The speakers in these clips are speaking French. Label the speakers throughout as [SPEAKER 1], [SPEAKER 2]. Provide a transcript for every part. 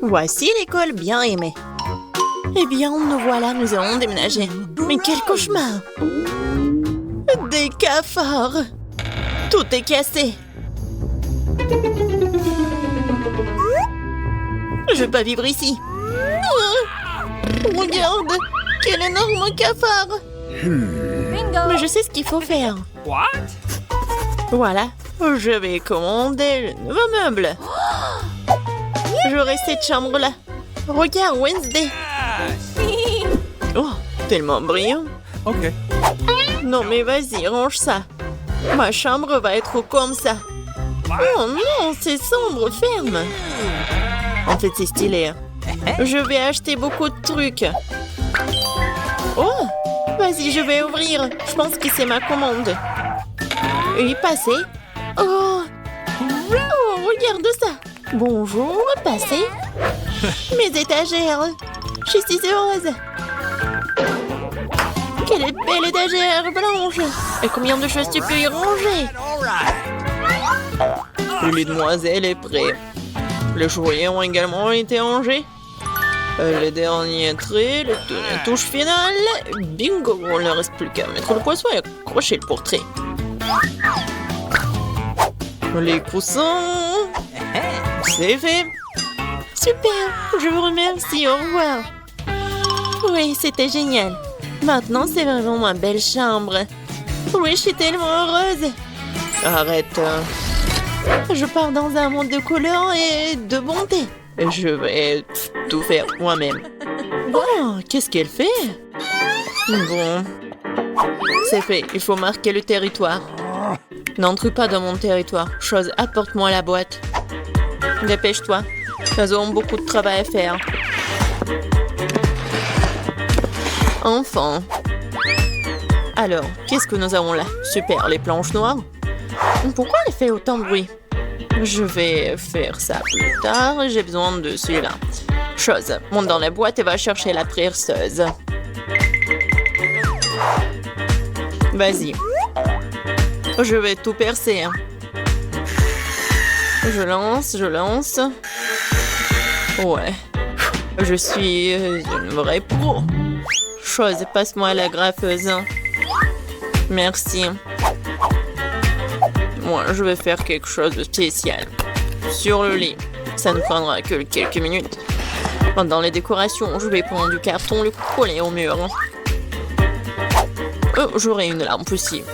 [SPEAKER 1] Voici l'école bien aimée. Eh bien, nous voilà, nous allons déménager. Mais quel cauchemar! Des cafards! Tout est cassé. Je vais pas vivre ici. Regarde, quel énorme cafard! Mais je sais ce qu'il faut faire.
[SPEAKER 2] What?
[SPEAKER 1] Voilà, je vais commander le nouveau meuble. J'aurai cette chambre-là. Regarde, Wednesday. Oh, tellement brillant.
[SPEAKER 2] Ok.
[SPEAKER 1] Non, mais vas-y, range ça. Ma chambre va être comme ça. Oh non, c'est sombre, ferme. En fait, c'est stylé. Je vais acheter beaucoup de trucs. Oh, vas-y, je vais ouvrir. Je pense que c'est ma commande. Oui, passez. Oh, regarde ça. Bonjour, passez. Mes étagères. Je suis si heureuse. Quelle belle étagère blanche. Et combien de choses tu peux y ranger? Le lit de demoiselle est prêt. Les jouets ont également été rangés. Les derniers traits, les touches finales. Bingo, il ne reste plus qu'à mettre le poisson et accrocher le portrait. Les coussins. C'est fait. Super, je vous remercie, au revoir. Oui, c'était génial. Maintenant, c'est vraiment ma belle chambre. Oui, je suis tellement heureuse. Arrête. Je pars dans un monde de couleurs et de bonté. Je vais tout faire moi-même. Oh, qu'est-ce qu'elle fait? Bon. C'est fait, il faut marquer le territoire. N'entre pas dans mon territoire. Chose, apporte-moi la boîte. Dépêche-toi. Nous avons beaucoup de travail à faire. Enfin. Alors, qu'est-ce que nous avons là? Super, les planches noires. Pourquoi elle fait autant de bruit? Je vais faire ça plus tard. J'ai besoin de celui-là. Chose, monte dans la boîte et va chercher la perceuse. Vas-y. Je vais tout percer. Je lance. Ouais. Je suis une vraie pro. Chose, passe-moi la graffeuse. Merci. Moi, je vais faire quelque chose de spécial. Sur le lit. Ça ne prendra que quelques minutes. Dans les décorations, je vais prendre du carton, le coller au mur. Oh, j'aurai une lampe aussi.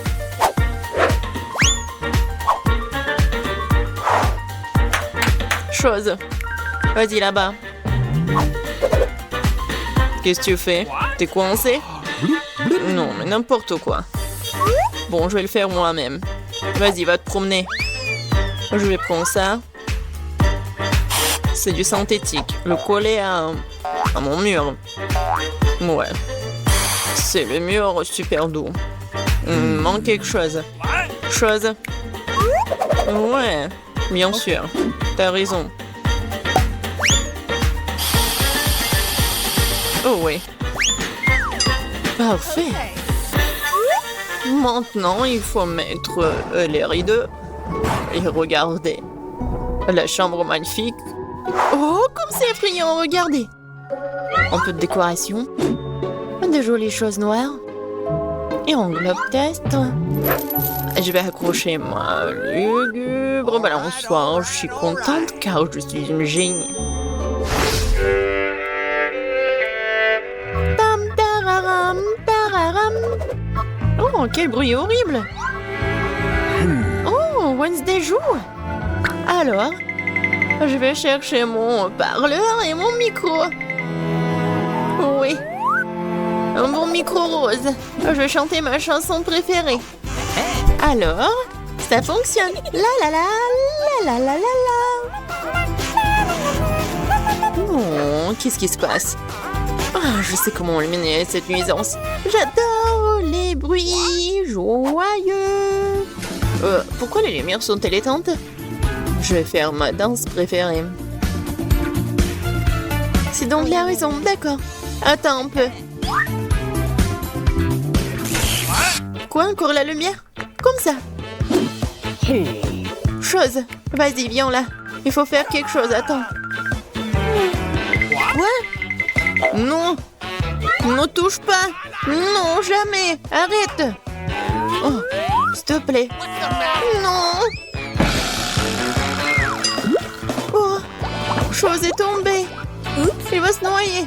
[SPEAKER 1] Chose. Vas-y là-bas. Qu'est-ce que tu fais? T'es coincé? Non, mais n'importe quoi. Bon, je vais le faire moi-même. Vas-y, va te promener. Je vais prendre ça. C'est du synthétique. Le coller à mon mur. Ouais. C'est le mur super doux. Il me manque quelque chose. Chose. Ouais, bien sûr. T'as raison. Oh oui. Parfait. Maintenant, il faut mettre les rideaux. Et regardez. La chambre magnifique. Oh, comme c'est effrayant, regardez. Un peu de décoration. De jolies choses noires. Et enveloppe test. Je vais accrocher ma lugubre balançoire. Je suis contente car je suis une génie. Tam tararam, tararam. Oh, quel bruit horrible. Oh, Wednesday joue. Alors, je vais chercher mon parleur et mon micro. Oui. Un bon micro rose. Je vais chanter ma chanson préférée. Alors, ça fonctionne. La la la, la la la la la. Oh, qu'est-ce qui se passe? Ah, je sais comment éliminer cette nuisance. J'adore les bruits joyeux. Pourquoi les lumières sont-elles éteintes? Je vais faire ma danse préférée. C'est donc la raison, d'accord. Attends un peu. Quoi, encore la lumière? Comme ça. Chose, vas-y, viens là. Il faut faire quelque chose, attends. Quoi? Non! Ne touche pas! Non, jamais! Arrête! Oh, s'il te plaît! Non! Oh! Chose est tombée! Il va se noyer!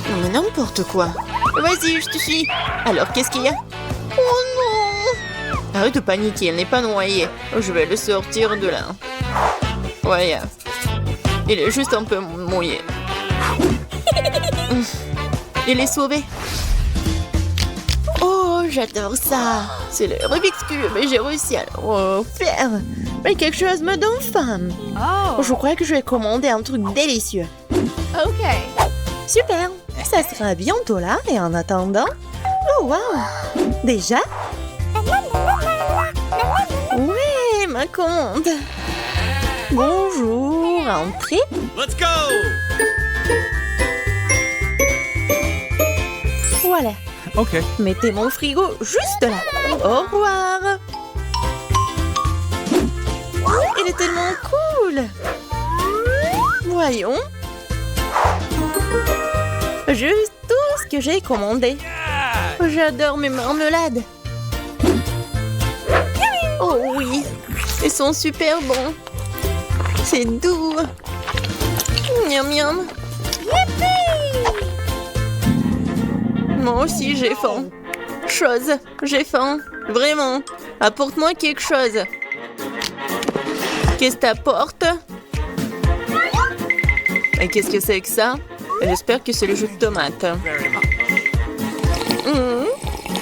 [SPEAKER 1] Non mais n'importe quoi! Vas-y, je te suis! Alors, qu'est-ce qu'il y a? Oh non! Arrête de paniquer, elle n'est pas noyée. Je vais le sortir de là. Ouais, il est juste un peu mouillé. Il est sauvé. Oh, j'adore ça. C'est le Rubik's Cube et j'ai réussi à le faire. Mais quelque chose me donne faim. Oh. Je crois que je vais commander un truc délicieux.
[SPEAKER 2] Ok.
[SPEAKER 1] Super. Ça sera bientôt là et en attendant... Oh, wow. Déjà? Ouais, ma commande. Bonjour, entrez.
[SPEAKER 3] Let's go!
[SPEAKER 1] Voilà.
[SPEAKER 3] Ok.
[SPEAKER 1] Mettez mon frigo juste là. Au revoir. Il est tellement cool. Voyons. Juste tout ce que j'ai commandé. J'adore mes marmelades. Oh oui, ils sont super bons. C'est doux. Miam miam. Moi aussi j'ai faim. J'ai faim. Vraiment. Apporte-moi quelque chose. Qu'est-ce que t'apportes? Et qu'est-ce que c'est que ça? J'espère que c'est le jus de tomate.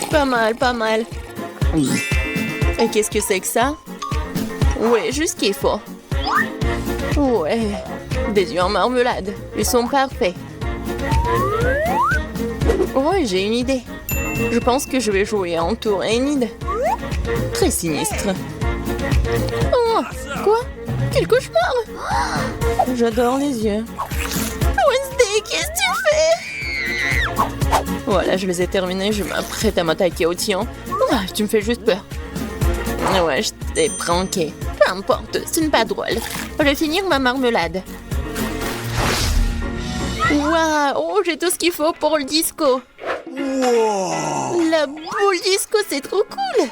[SPEAKER 1] Pas mal, pas mal. Et qu'est-ce que c'est que ça? Ouais, juste ce qu'il faut. Ouais, des œufs en marmelade. Ils sont parfaits. Ouais, j'ai une idée. Je pense que je vais jouer en tour Enid. Très sinistre. Oh, quoi? Quel cauchemar! J'adore les yeux. Wednesday, qu'est-ce que tu fais? Voilà, je les ai terminés. Je m'apprête à m'attaquer au tien. Ah, tu me fais juste peur. Ouais, je t'ai pranké. Peu importe, ce n'est pas drôle. Je vais finir ma marmelade. Waouh, oh, j'ai tout ce qu'il faut pour le disco. Wow. La boule disco, c'est trop cool.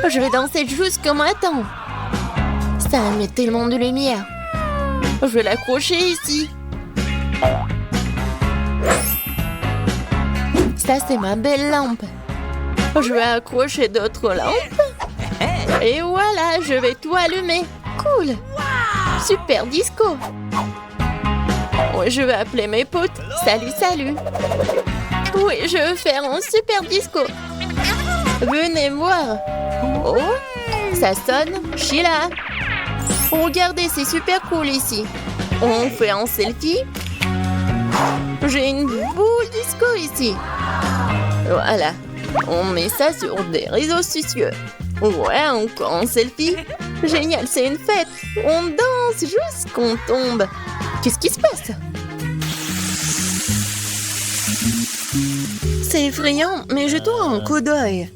[SPEAKER 1] Je vais danser jusqu'au matin. Ça met tellement de lumière. Je vais l'accrocher ici. Ça, c'est ma belle lampe. Je vais accrocher d'autres lampes. Et voilà, je vais tout allumer. Cool. Super disco. Oui, je vais appeler mes potes. Salut, salut. Oui, je veux faire un super disco. Venez voir. Oh, ça sonne. Sheila. Regardez, c'est super cool ici. On fait un selfie. J'ai une boule disco ici. Voilà. On met ça sur des réseaux sociaux. Ouais, encore un selfie. Génial, c'est une fête. On danse jusqu'on tombe. Qu'est-ce qui se passe? C'est effrayant, mais jetons un coup d'œil.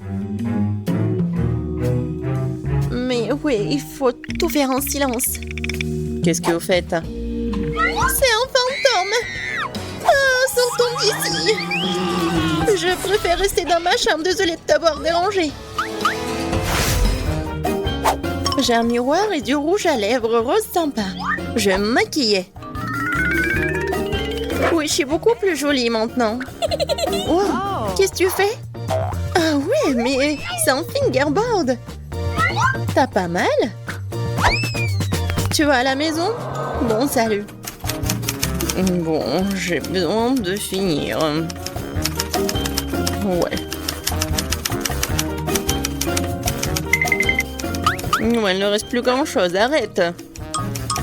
[SPEAKER 1] Mais oui, il faut tout faire en silence. Qu'est-ce que vous faites? C'est un fantôme! Ah, sortons d'ici! Je préfère rester dans ma chambre, désolée de t'avoir dérangé. J'ai un miroir et du rouge à lèvres rose sympa. Je vais me maquiller. Oui, je suis beaucoup plus jolie maintenant. Wow, qu'est-ce que tu fais? Ah ouais, mais c'est un fingerboard. T'as pas mal? Tu vas à la maison? Bon, salut. Bon, j'ai besoin de finir. Ouais. Ouais, il ne reste plus grand-chose. Arrête.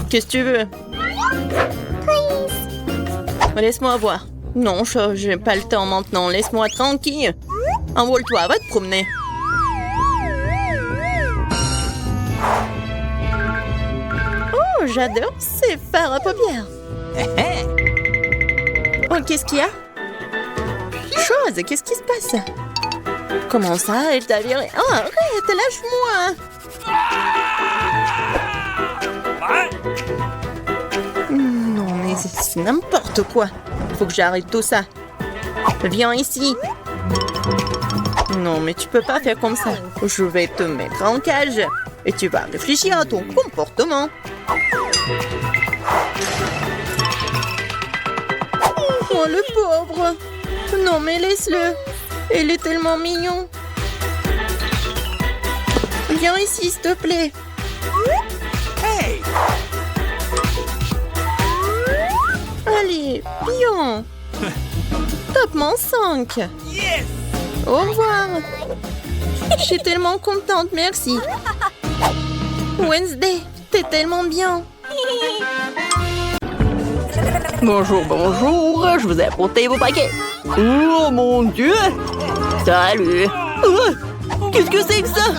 [SPEAKER 1] Qu'est-ce que tu veux? Laisse-moi voir. Non, j'ai pas le temps maintenant. Laisse-moi tranquille. Envole-toi, va te promener. Oh, j'adore ces fards à paupières. Oh, qu'est-ce qu'il y a? Chose, qu'est-ce qui se passe? Comment ça, elle t'a viré? Oh, arrête, lâche-moi. Non, mais C'est n'importe quoi. Faut que j'arrête tout ça. Viens ici. Non, mais tu peux pas faire comme ça. Je vais te mettre en cage. Et tu vas réfléchir à ton comportement. Oh, le pauvre. Non, mais laisse-le. Il est tellement mignon. Viens ici, s'il te plaît.
[SPEAKER 2] Hey!
[SPEAKER 1] Allez, bien. Top-moi 5.
[SPEAKER 2] Yes!
[SPEAKER 1] Au revoir. Je suis tellement contente, merci. Wednesday, t'es tellement bien.
[SPEAKER 3] Bonjour, bonjour, je vous ai apporté vos paquets. Oh mon Dieu! Salut! Qu'est-ce que c'est que ça?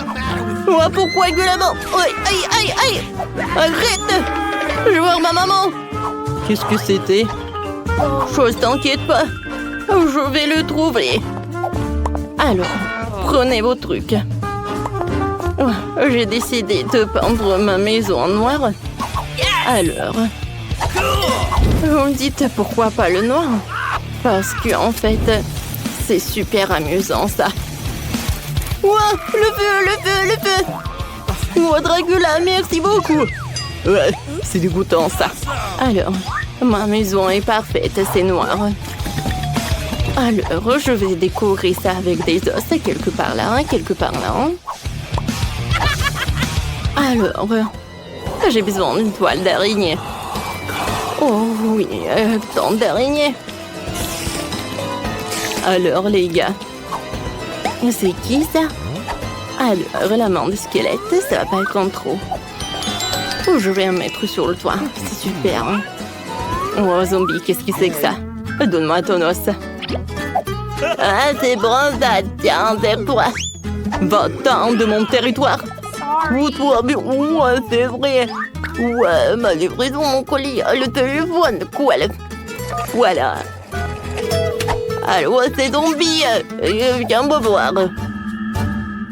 [SPEAKER 3] Pourquoi il gueule la mort? Aïe, aïe, aïe, aïe! Arrête! Je veux voir ma maman! Qu'est-ce que c'était? Chose, t'inquiète pas. Je vais le trouver. Alors, prenez vos trucs. J'ai décidé de peindre ma maison en noir. Alors, vous me dites pourquoi pas le noir? Parce que en fait, c'est super amusant ça. Ouah, le feu, le feu, le feu! Oh, Dracula, merci beaucoup! Ouais, c'est dégoûtant ça. Alors, ma maison est parfaite, c'est noir. Alors, je vais décorer ça avec des os, quelque part là, quelque part là. Alors, j'ai besoin d'une toile d'araignée. Oh oui, tant d'araignées. Alors, les gars, c'est qui ça? Alors, la main de squelette, ça va pas être trop. Oh, je vais en mettre sur le toit, c'est super. Hein? Oh, zombie, qu'est-ce que c'est que ça? Donne-moi ton os. Ah, c'est bon ça, tiens, c'est toi. Va-t'en de mon territoire. Oh, toi, mais ouais, c'est vrai. Ouais, ma livraison, mon colis, le téléphone, quoi. Voilà. Alors, c'est zombie. Viens me voir.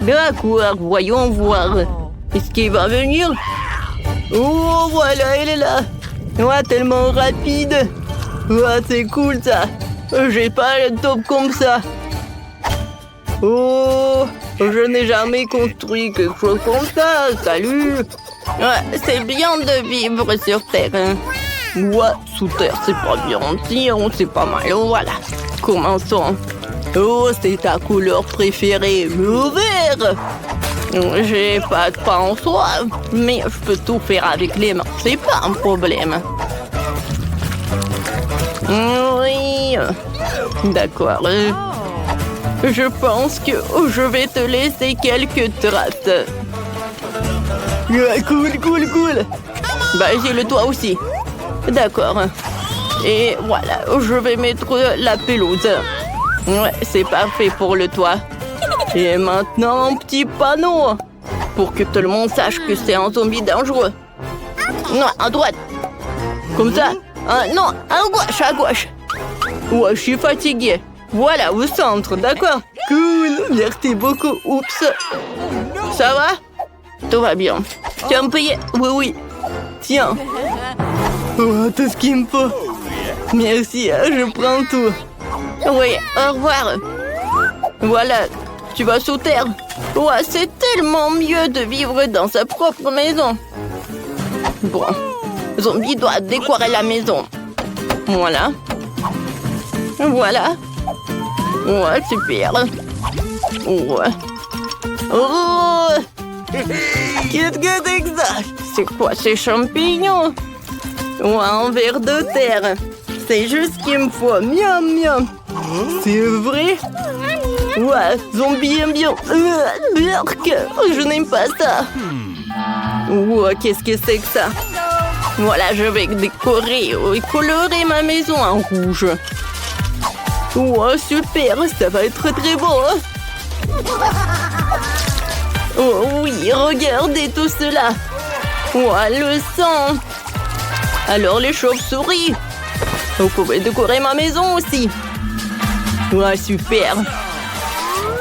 [SPEAKER 3] D'accord, voyons voir. Est-ce qu'il va venir? Oh, voilà, il est là. Ouais, tellement rapide. Ouais, c'est cool ça. J'ai pas le top comme ça. Oh, je n'ai jamais construit quelque chose comme ça. Salut. Ouais, c'est bien de vivre sur Terre. Hein. Ouais, sous terre, c'est pas bien. Tiens, c'est pas mal. Voilà. Commençons. Oh, c'est ta couleur préférée, le vert. J'ai pas de pain en soi, mais je peux tout faire avec les mains. C'est pas un problème. Oui. D'accord. Je pense que je vais te laisser quelques traces. Cool, cool, cool. Bah, j'ai le toit aussi. D'accord. Et voilà, je vais mettre la pelouse. Ouais, c'est parfait pour le toit. Et maintenant, un petit panneau. Pour que tout le monde sache que c'est un zombie dangereux. Non, à droite. Comme ça. Non, à gauche, à gauche. Ouais, je suis fatiguée. Voilà, au centre, d'accord? Cool, merci beaucoup. Oups. Ça va? Tout va bien. Tu vas me payer? Oui, oui. Tiens. Oh, tout ce qu'il me faut. Merci, je prends tout. Oui, au revoir. Voilà, tu vas sous terre. Ouais, c'est tellement mieux de vivre dans sa propre maison. Bon, zombie doit décorer la maison. Voilà. Voilà. Ouais, super. Ouais. Oh! Qu'est-ce que c'est que ça? C'est quoi ces champignons? Ouais, un ver de terre. C'est juste ce qu'il me faut. Miam, miam. C'est vrai? Ouais, zombie aime bien. Berk, je n'aime pas ça. Ouais, qu'est-ce que c'est que ça? Voilà, je vais décorer et colorer ma maison en rouge. Ouais, super, ça va être très beau. Hein? Oh oui, regardez tout cela. Ouais, le sang. Alors les chauves-souris. Vous pouvez décorer ma maison aussi. Ouais, super.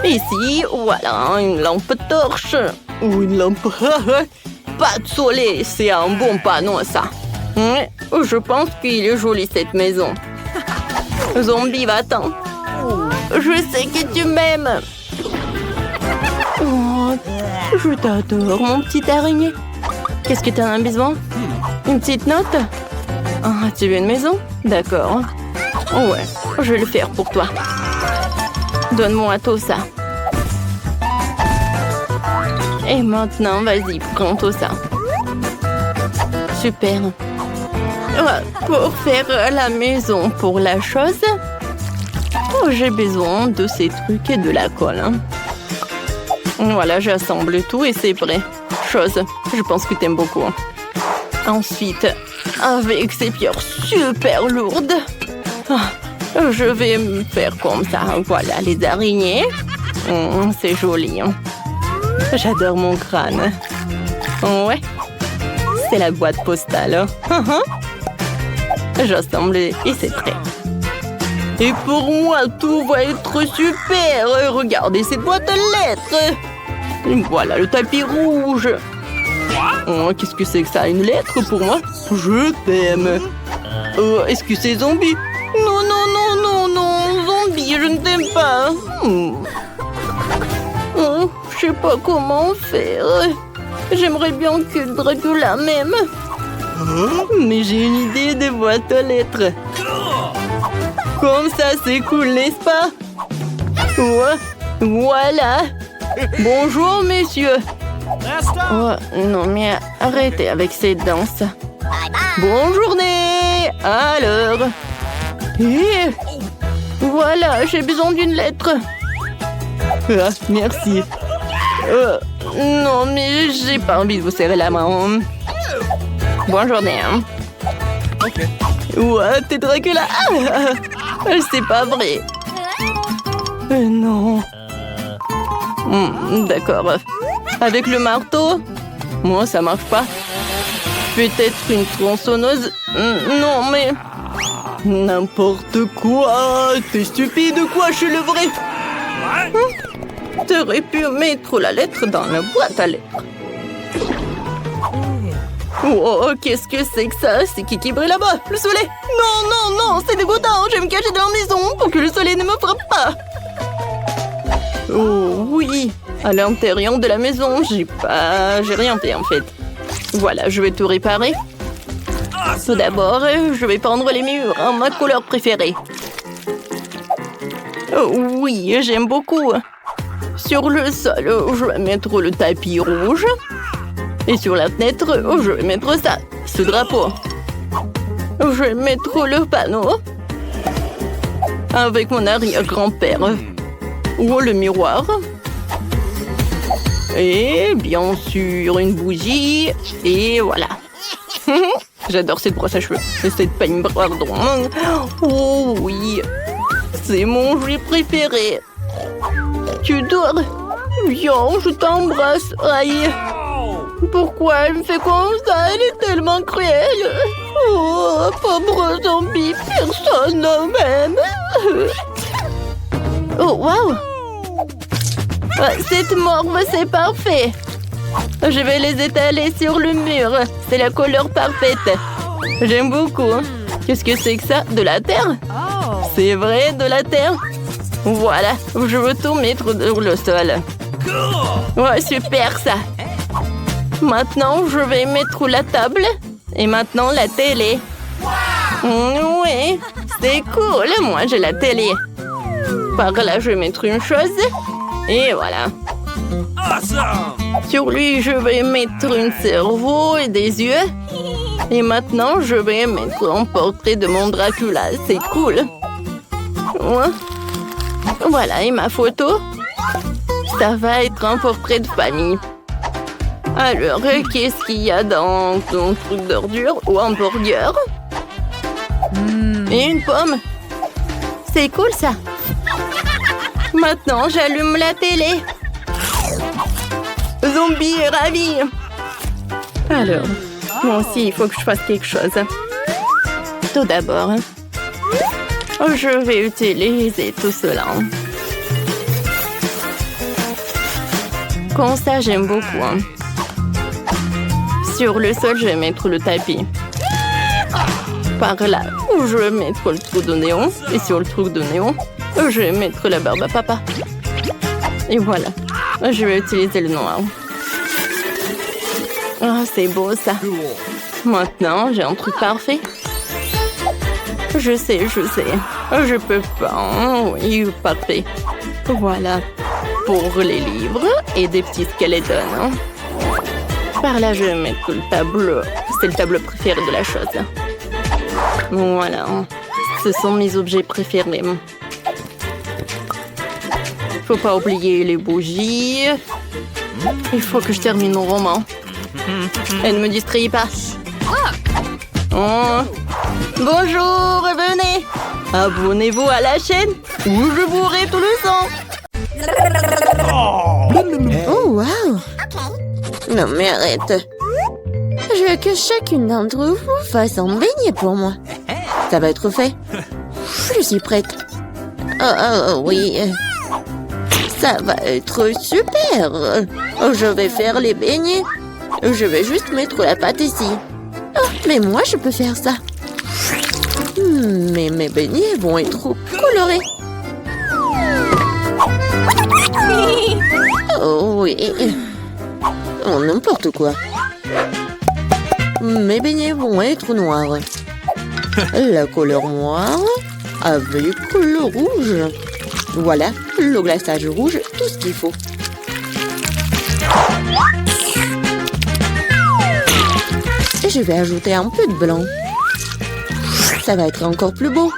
[SPEAKER 3] Ici, voilà, une lampe torche. Ou une lampe... Pas de soleil, c'est un bon panneau, ça. Je pense qu'il est joli cette maison. Zombie, va-t'en. Je sais que tu m'aimes. Oh, je t'adore, mon petit araignée. Qu'est-ce que t'as besoin? Une petite note? Ah, tu veux une maison? D'accord. Ouais, je vais le faire pour toi. Donne-moi tout ça. Et maintenant, vas-y, prends tout ça. Super. Pour faire la maison pour la chose, j'ai besoin de ces trucs et de la colle. Voilà, j'assemble tout et c'est prêt. Chose, je pense que t'aimes beaucoup. Ensuite, avec ces pierres super lourdes, je vais me faire comme ça. Voilà, les araignées. C'est joli. J'adore mon crâne. Ouais, c'est la boîte postale. J'assemble et c'est prêt. Et pour moi, tout va être super. Regardez cette boîte à lettres. Voilà le tapis rouge. Oh, qu'est-ce que c'est que ça? Une lettre pour moi? Je t'aime. Est-ce que c'est zombie? Non, non, non, non, non. Zombie, je ne t'aime pas. Je sais pas comment faire. J'aimerais bien que Dracula m'aime. Mais j'ai une idée de boîte aux lettres. Comme ça, c'est cool, n'est-ce pas? Ouais, voilà. Bonjour, messieurs. Oh, non, mais arrêtez avec cette danse. Bonne journée. Alors. Et voilà, j'ai besoin d'une lettre. Ah, merci. Non, mais j'ai pas envie de vous serrer la main. Bonne journée. Ouais, t'es Dracula. C'est pas vrai. Non. D'accord. Avec le marteau? Moi, ça marche pas. Peut-être une tronçonneuse? Non, mais... N'importe quoi. T'es stupide quoi, je suis le vrai. T'aurais pu mettre la lettre dans la boîte à lettres. Oh, qu'est-ce que c'est que ça? C'est qui brille là-bas? Le soleil? Non, non, non, c'est dégoûtant. Je vais me cacher dans la maison pour que le soleil ne me frappe pas. Oh, oui. À l'intérieur de la maison, j'ai rien fait en fait. Voilà, je vais tout réparer. Tout d'abord, je vais peindre les murs en ma couleur préférée. Oh, oui, j'aime beaucoup. Sur le sol, je vais mettre le tapis rouge. Et sur la fenêtre, je vais mettre ça, ce drapeau. Je vais mettre le panneau avec mon arrière-grand-père. Ou le miroir. Et bien sûr, une bougie. Et voilà. J'adore cette brosse à cheveux. Et cette peigne, pardon. Oh oui. C'est mon jouet préféré. Tu dors? Viens, je t'embrasse. Aïe. Pourquoi elle me fait comme ça? Elle est tellement cruelle. Oh, pauvre zombie. Personne ne m'aime. Oh, waouh. Cette morve, c'est parfait. Je vais les étaler sur le mur. C'est la couleur parfaite. J'aime beaucoup. Qu'est-ce que c'est que ça? De la terre? C'est vrai, de la terre? Voilà, je veux tout mettre sur le sol. Ouais, super ça. Maintenant, je vais mettre la table. Et maintenant, la télé. Oui, c'est cool. Moi, j'ai la télé. Par là, je vais mettre une chose. Et voilà. Sur lui, je vais mettre un cerveau et des yeux. Et maintenant, je vais mettre un portrait de mon Dracula. C'est cool. Ouais. Voilà, et ma photo. Ça va être un portrait de famille. Alors, qu'est-ce qu'il y a dans ton truc d'ordure ou un burger? Et une pomme. C'est cool, ça. Maintenant, j'allume la télé. Zombie est ravi. Alors, moi aussi, il faut que je fasse quelque chose. Tout d'abord, je vais utiliser tout cela. Comme ça, j'aime beaucoup. Sur le sol, je vais mettre le tapis. par là. Je vais mettre le trou de néon. Et sur le trou de néon, je vais mettre la barbe à papa. Et voilà. Je vais utiliser le noir. Ah, c'est beau ça. Maintenant, j'ai un truc parfait. Je sais. Je peux pas. Oui, parfait. Voilà. Pour les livres et des petits skeletons. Par là, je vais mettre le tableau. C'est le tableau préféré de la chose. Voilà. Ce sont mes objets préférés. Faut pas oublier les bougies. Il faut que je termine mon roman. Et ne me distrayez pas. Oh. Bonjour, venez. Abonnez-vous à la chaîne ou je bourrai tout le sang.
[SPEAKER 1] Oh, wow! Non, mais arrête. Je veux que chacune d'entre vous fasse un beignet pour moi. Ça va être fait. Je suis prête. Oui. Ça va être super. Je vais faire les beignets. Je vais juste mettre la pâte ici. Oh, mais moi, je peux faire ça. Mais mes beignets vont être trop colorés. Oh oui. Oh, n'importe quoi. Mes beignets vont être noirs. La couleur noire avec le rouge. Voilà, le glaçage rouge, tout ce qu'il faut. Et je vais ajouter un peu de blanc. Ça va être encore plus beau.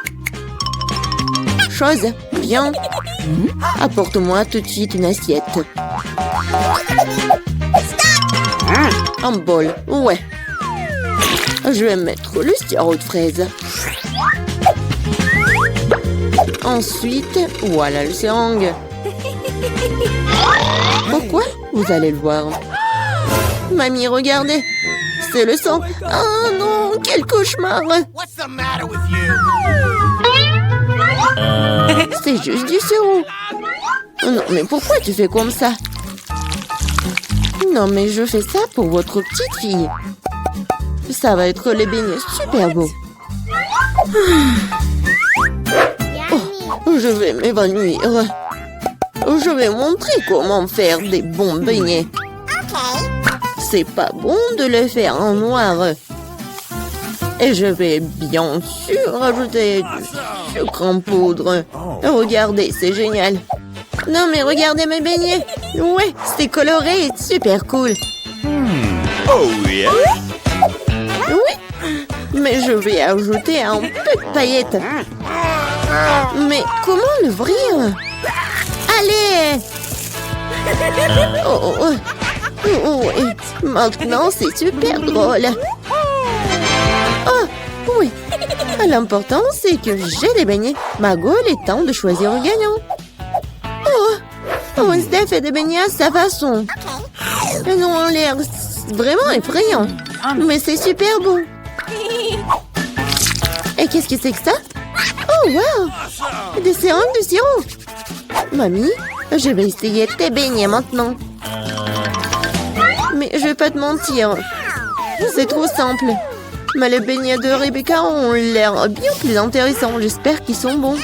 [SPEAKER 1] Chose, viens. Apporte-moi tout de suite une assiette. Un bol, ouais. Je vais mettre le sirop de fraise. Ensuite, voilà le seringue. Pourquoi? Vous allez le voir. Mamie, regardez. C'est le sang. Oh non, quel cauchemar.
[SPEAKER 2] What's the matter with you?
[SPEAKER 1] C'est juste du sirop. Non, mais pourquoi tu fais comme ça? Non, mais je fais ça pour votre petite fille. Ça va être les beignets super beaux. Oh, je vais m'évanouir. Je vais montrer comment faire des bons beignets. C'est pas bon de les faire en noir. Et je vais bien sûr ajouter du sucre en poudre. Regardez, c'est génial. Non, mais regardez mes beignets. Ouais, c'est coloré et super cool.
[SPEAKER 2] Oh yeah.
[SPEAKER 1] Oui, mais je vais ajouter un peu de paillettes. Mais comment l'ouvrir? Allez! Oui. Maintenant, c'est super drôle. Oh, oui. L'important, c'est que j'ai des beignets. Margot, il est temps de choisir un gagnant. Oh, Wednesday fait des beignets à sa façon. Ils ont l'air vraiment effrayants. Mais c'est super beau. Et qu'est-ce que c'est que ça? Oh, wow! Des seringues de sirop. Mamie, je vais essayer tes beignets maintenant. Mais je vais pas te mentir. C'est trop simple. Mais les beignets de Rebecca ont l'air bien plus intéressants. J'espère qu'ils sont bons.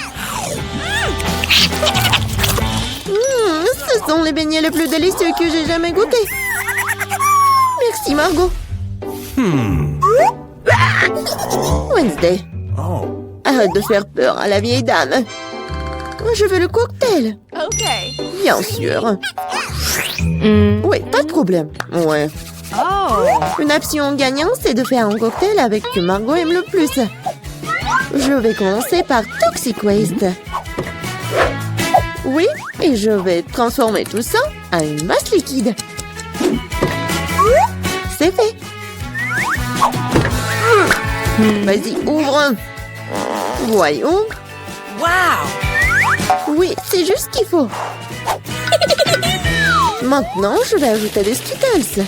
[SPEAKER 1] Ce sont les beignets les plus délicieux que j'ai jamais goûtés. Merci, Margot. Wednesday. Arrête de faire peur à la vieille dame. Je veux le cocktail.
[SPEAKER 4] OK.
[SPEAKER 1] Bien sûr. Oui, pas de problème. Ouais.
[SPEAKER 4] Oh.
[SPEAKER 1] Une option gagnante, c'est de faire un cocktail avec ce que Margot aime le plus. Je vais commencer par Toxic Waste. Oui, et je vais transformer tout ça en une masse liquide. C'est fait. Vas-y, ouvre. Voyons.
[SPEAKER 4] Wow.
[SPEAKER 1] Oui, c'est juste ce qu'il faut. Maintenant, je vais ajouter des Skittles.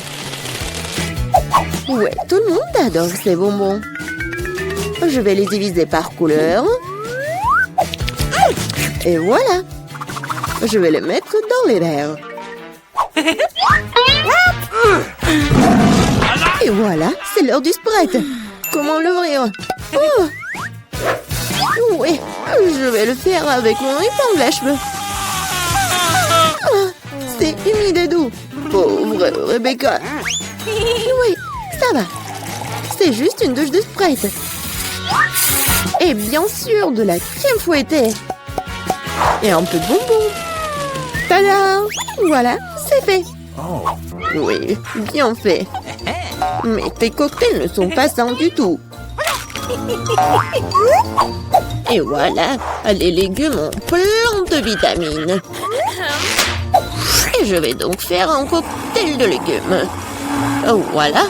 [SPEAKER 1] Ouais, tout le monde adore ces bonbons. Je vais les diviser par couleur. Et voilà. Je vais les mettre dans les verres. Et voilà, c'est l'heure du Sprite. Comment l'ouvrir? Oh! Oui, je vais le faire avec mon épingle à cheveux. Ah, c'est humide et doux. Pauvre Rebecca. Oui, ça va. C'est juste une douche de Sprite. Et bien sûr, de la crème fouettée. Et un peu de bonbons. Tada! Voilà, c'est fait. Oui, bien fait. Mais tes cocktails ne sont pas sains du tout. Et voilà, les légumes ont plein de vitamines. Et je vais donc faire un cocktail de légumes. Voilà.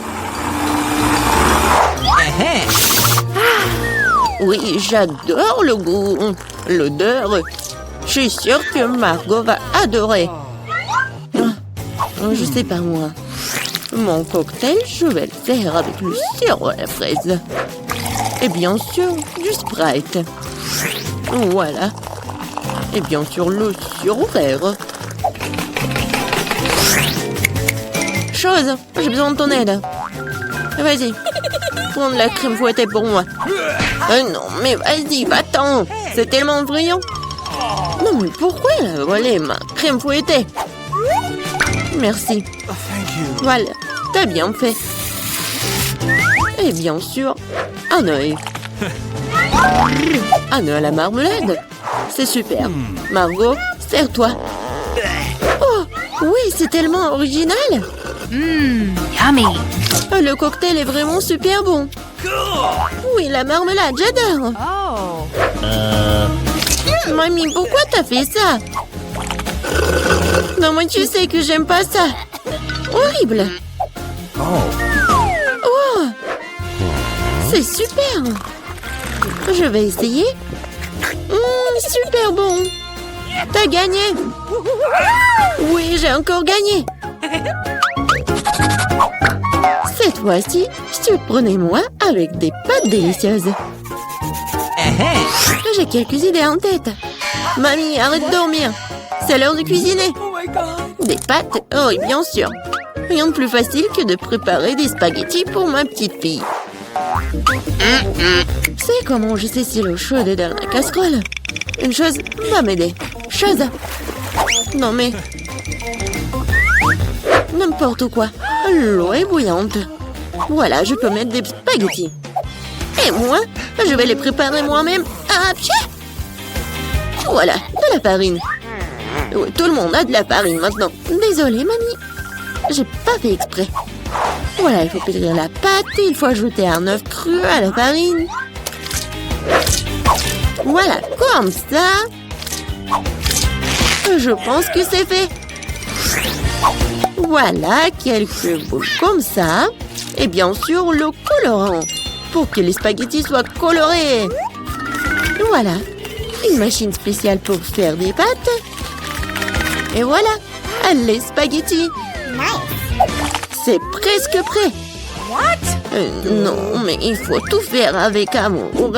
[SPEAKER 1] Oui, j'adore le goût, l'odeur. Je suis sûre que Margot va adorer. Je sais pas moi. Mon cocktail, je vais le faire avec le sirop à la fraise. Et bien sûr, du Sprite. Voilà. Et bien sûr, le sirop vert. Chose, j'ai besoin de ton aide. Vas-y, prends de la crème fouettée pour moi. Non, mais vas-y, va-t'en. C'est tellement brillant. Non, mais pourquoi elle a volé ma crème fouettée? Merci. Voilà, t'as bien fait. Et bien sûr, un œil. Un œil à la marmelade. C'est super. Margot, sers-toi. Oh, oui, c'est tellement original.
[SPEAKER 4] Yummy.
[SPEAKER 1] Le cocktail est vraiment super bon. Oui, la marmelade, j'adore. Mamie, pourquoi t'as fait ça? Non, moi tu sais que j'aime pas ça. Horrible. Oh, c'est super. Je vais essayer. Super bon. T'as gagné. Oui, j'ai encore gagné. Cette fois-ci, surprenez-moi avec des pâtes délicieuses. J'ai quelques idées en tête. Mamie, arrête de dormir. C'est l'heure de cuisiner. Des pâtes? Oh, oui, bien sûr. Rien de plus facile que de préparer des spaghettis pour ma petite fille. Tu sais comment je sais si l'eau chaude est dans la casserole? Une chose va m'aider. Chose. Non mais... N'importe quoi. L'eau est bouillante. Voilà, je peux mettre des spaghettis. Et moi, je vais les préparer moi-même. Ah, pied! Voilà, de la farine. Oui, tout le monde a de la farine maintenant. Désolée, mamie. J'ai pas fait exprès. Voilà, il faut pétrir la pâte et il faut ajouter un œuf cru à la farine. Voilà, comme ça. Je pense que c'est fait. Voilà, quelques boules comme ça. Et bien sûr, le colorant. Pour que les spaghettis soient colorés. Voilà, une machine spéciale pour faire des pâtes. Et voilà, les spaghettis. C'est presque prêt. Non, mais il faut tout faire avec amour.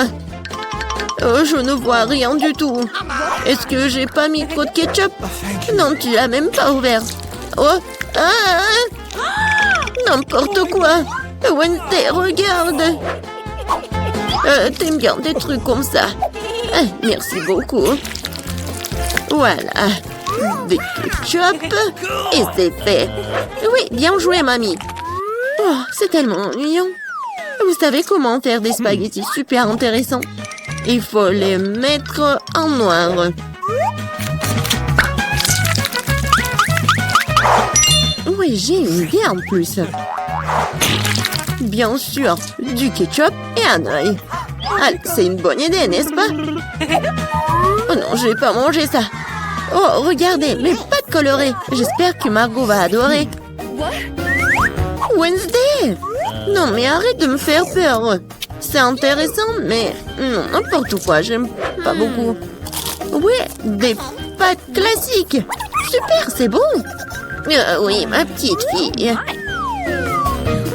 [SPEAKER 1] Je ne vois rien du tout. Est-ce que j'ai pas mis trop de ketchup? Non, tu l'as même pas ouvert. Oh, n'importe quoi. Wednesday, regarde. T'aimes bien des trucs comme ça. Merci beaucoup. Voilà. Des ketchup. Et c'est fait. Oui, bien joué, mamie. Oh, c'est tellement ennuyant. Vous savez comment faire des spaghettis super intéressants? Il faut les mettre en noir. Oui, j'ai une idée en plus. Bien sûr, du ketchup et un œil. Allez, c'est une bonne idée, n'est-ce pas? Oh non, je vais pas manger ça. Oh, regardez, mes pâtes colorées. J'espère que Margot va adorer. Wednesday! Non, mais arrête de me faire peur. C'est intéressant, mais non, n'importe quoi, j'aime pas beaucoup. Oui, des pâtes classiques. Super, c'est bon. Oui, ma petite fille.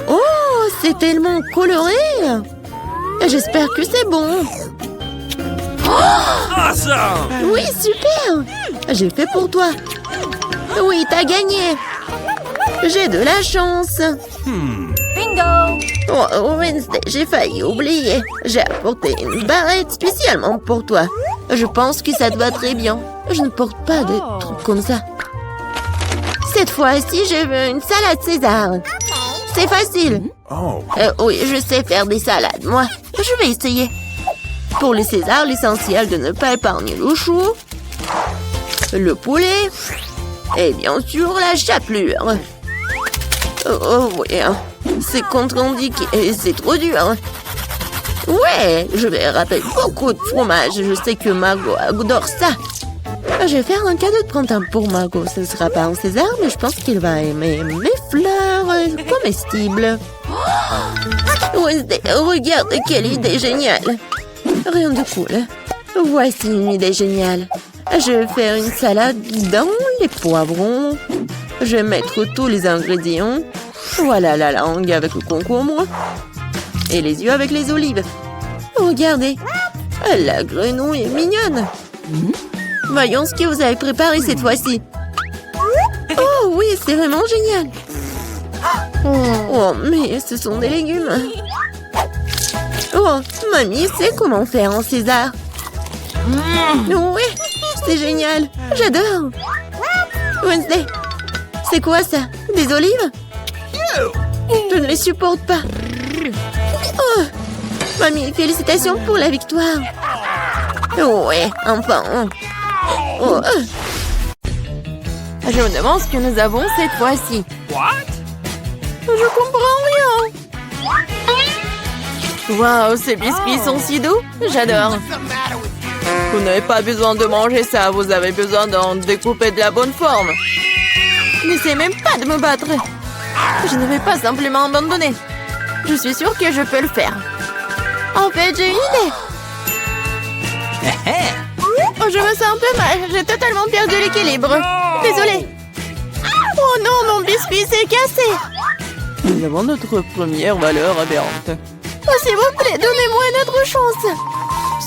[SPEAKER 1] Oh, c'est tellement coloré. J'espère que c'est bon.
[SPEAKER 2] Awesome!
[SPEAKER 1] Oui, super. J'ai fait pour toi. Oui, t'as gagné. J'ai de la chance.
[SPEAKER 4] Bingo.
[SPEAKER 1] Oh, Wednesday, j'ai failli oublier. J'ai apporté une barrette spécialement pour toi. Je pense que ça te va très bien. Je ne porte pas de trucs comme ça. Cette fois-ci, je veux une salade César. C'est facile.
[SPEAKER 2] Oh.
[SPEAKER 1] Oui, je sais faire des salades, moi. Je vais essayer. Pour le César, l'essentiel de ne pas épargner le chou, le poulet et bien sûr la chapelure. Oh oui, c'est contre-indiqué et c'est trop dur. Ouais, je vais râper beaucoup de fromage. Je sais que Margot adore ça. Je vais faire un cadeau de printemps pour Margot. Ce ne sera pas un César, mais je pense qu'il va aimer mes fleurs comestibles. Wednesday, regarde quelle idée géniale. Rien de cool. Voici une idée géniale. Je vais faire une salade dans les poivrons. Je vais mettre tous les ingrédients. Voilà la langue avec le concombre. Et les yeux avec les olives. Regardez, la grenouille est mignonne. Voyons ce que vous avez préparé cette fois-ci. Oh oui, c'est vraiment génial. Oh, mais ce sont des légumes. Oh, mamie sait comment faire un César. Oui, c'est génial. J'adore. Wednesday, c'est quoi ça? Des olives? Je ne les supporte pas. Oh, mamie, félicitations pour la victoire. Ouais, enfin. Oh. Je me demande ce que nous avons cette fois-ci. Je comprends rien. Waouh, ces biscuits sont si doux. J'adore.
[SPEAKER 2] What's the matter with you?
[SPEAKER 3] Vous n'avez pas besoin de manger ça. Vous avez besoin d'en découper de la bonne forme. N'essayez même pas de me battre. Je ne vais pas simplement abandonner. Je suis sûre que je peux le faire. En fait, j'ai une idée. Oh, je me sens un peu mal. J'ai totalement perdu l'équilibre. Désolée. Oh non, mon biscuit s'est cassé. Nous avons notre première valeur aberrante. Oh, s'il vous plaît, donnez-moi une autre chance.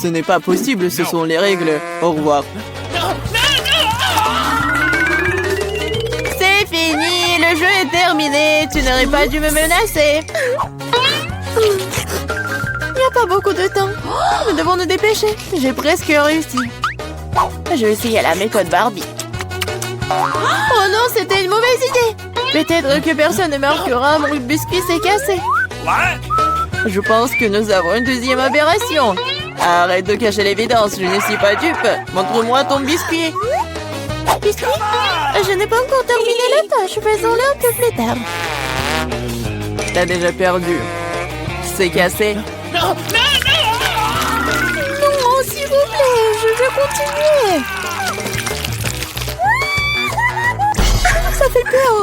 [SPEAKER 3] Ce n'est pas possible, ce sont les règles. Au revoir. C'est fini, le jeu est terminé. Tu n'aurais pas dû me menacer. Il n'y a pas beaucoup de temps. Nous devons nous dépêcher. J'ai presque réussi. Je vais essayer la méthode Barbie. Oh non, c'était une mauvaise idée. Peut-être que personne ne marquera, mon biscuit s'est cassé. Je pense que nous avons une deuxième aberration. Arrête de cacher l'évidence, je ne suis pas dupe. Montre-moi ton biscuit. Biscuit? Je n'ai pas encore terminé la tâche, faisons-le un peu plus tard. T'as déjà perdu. C'est cassé. Non, s'il vous plaît, je vais continuer. Ça fait peur.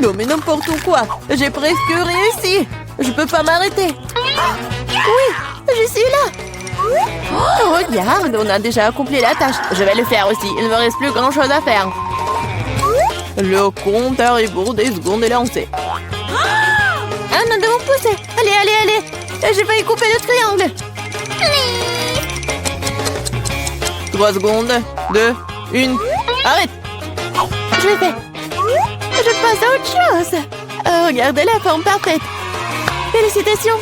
[SPEAKER 3] Non, mais n'importe quoi. J'ai presque réussi. Je peux pas m'arrêter. Oui, je suis là. Oh, regarde, on a déjà accompli la tâche. Je vais le faire aussi. Il ne me reste plus grand-chose à faire. Le compte à rebours des secondes est lancé. Ah, nous devons pousser. Allez, allez, allez. J'ai failli couper le triangle. 3 secondes. 2, 1. Arrête. Je l'ai fait. Je passe à autre chose. Oh, regardez la forme parfaite. Félicitations.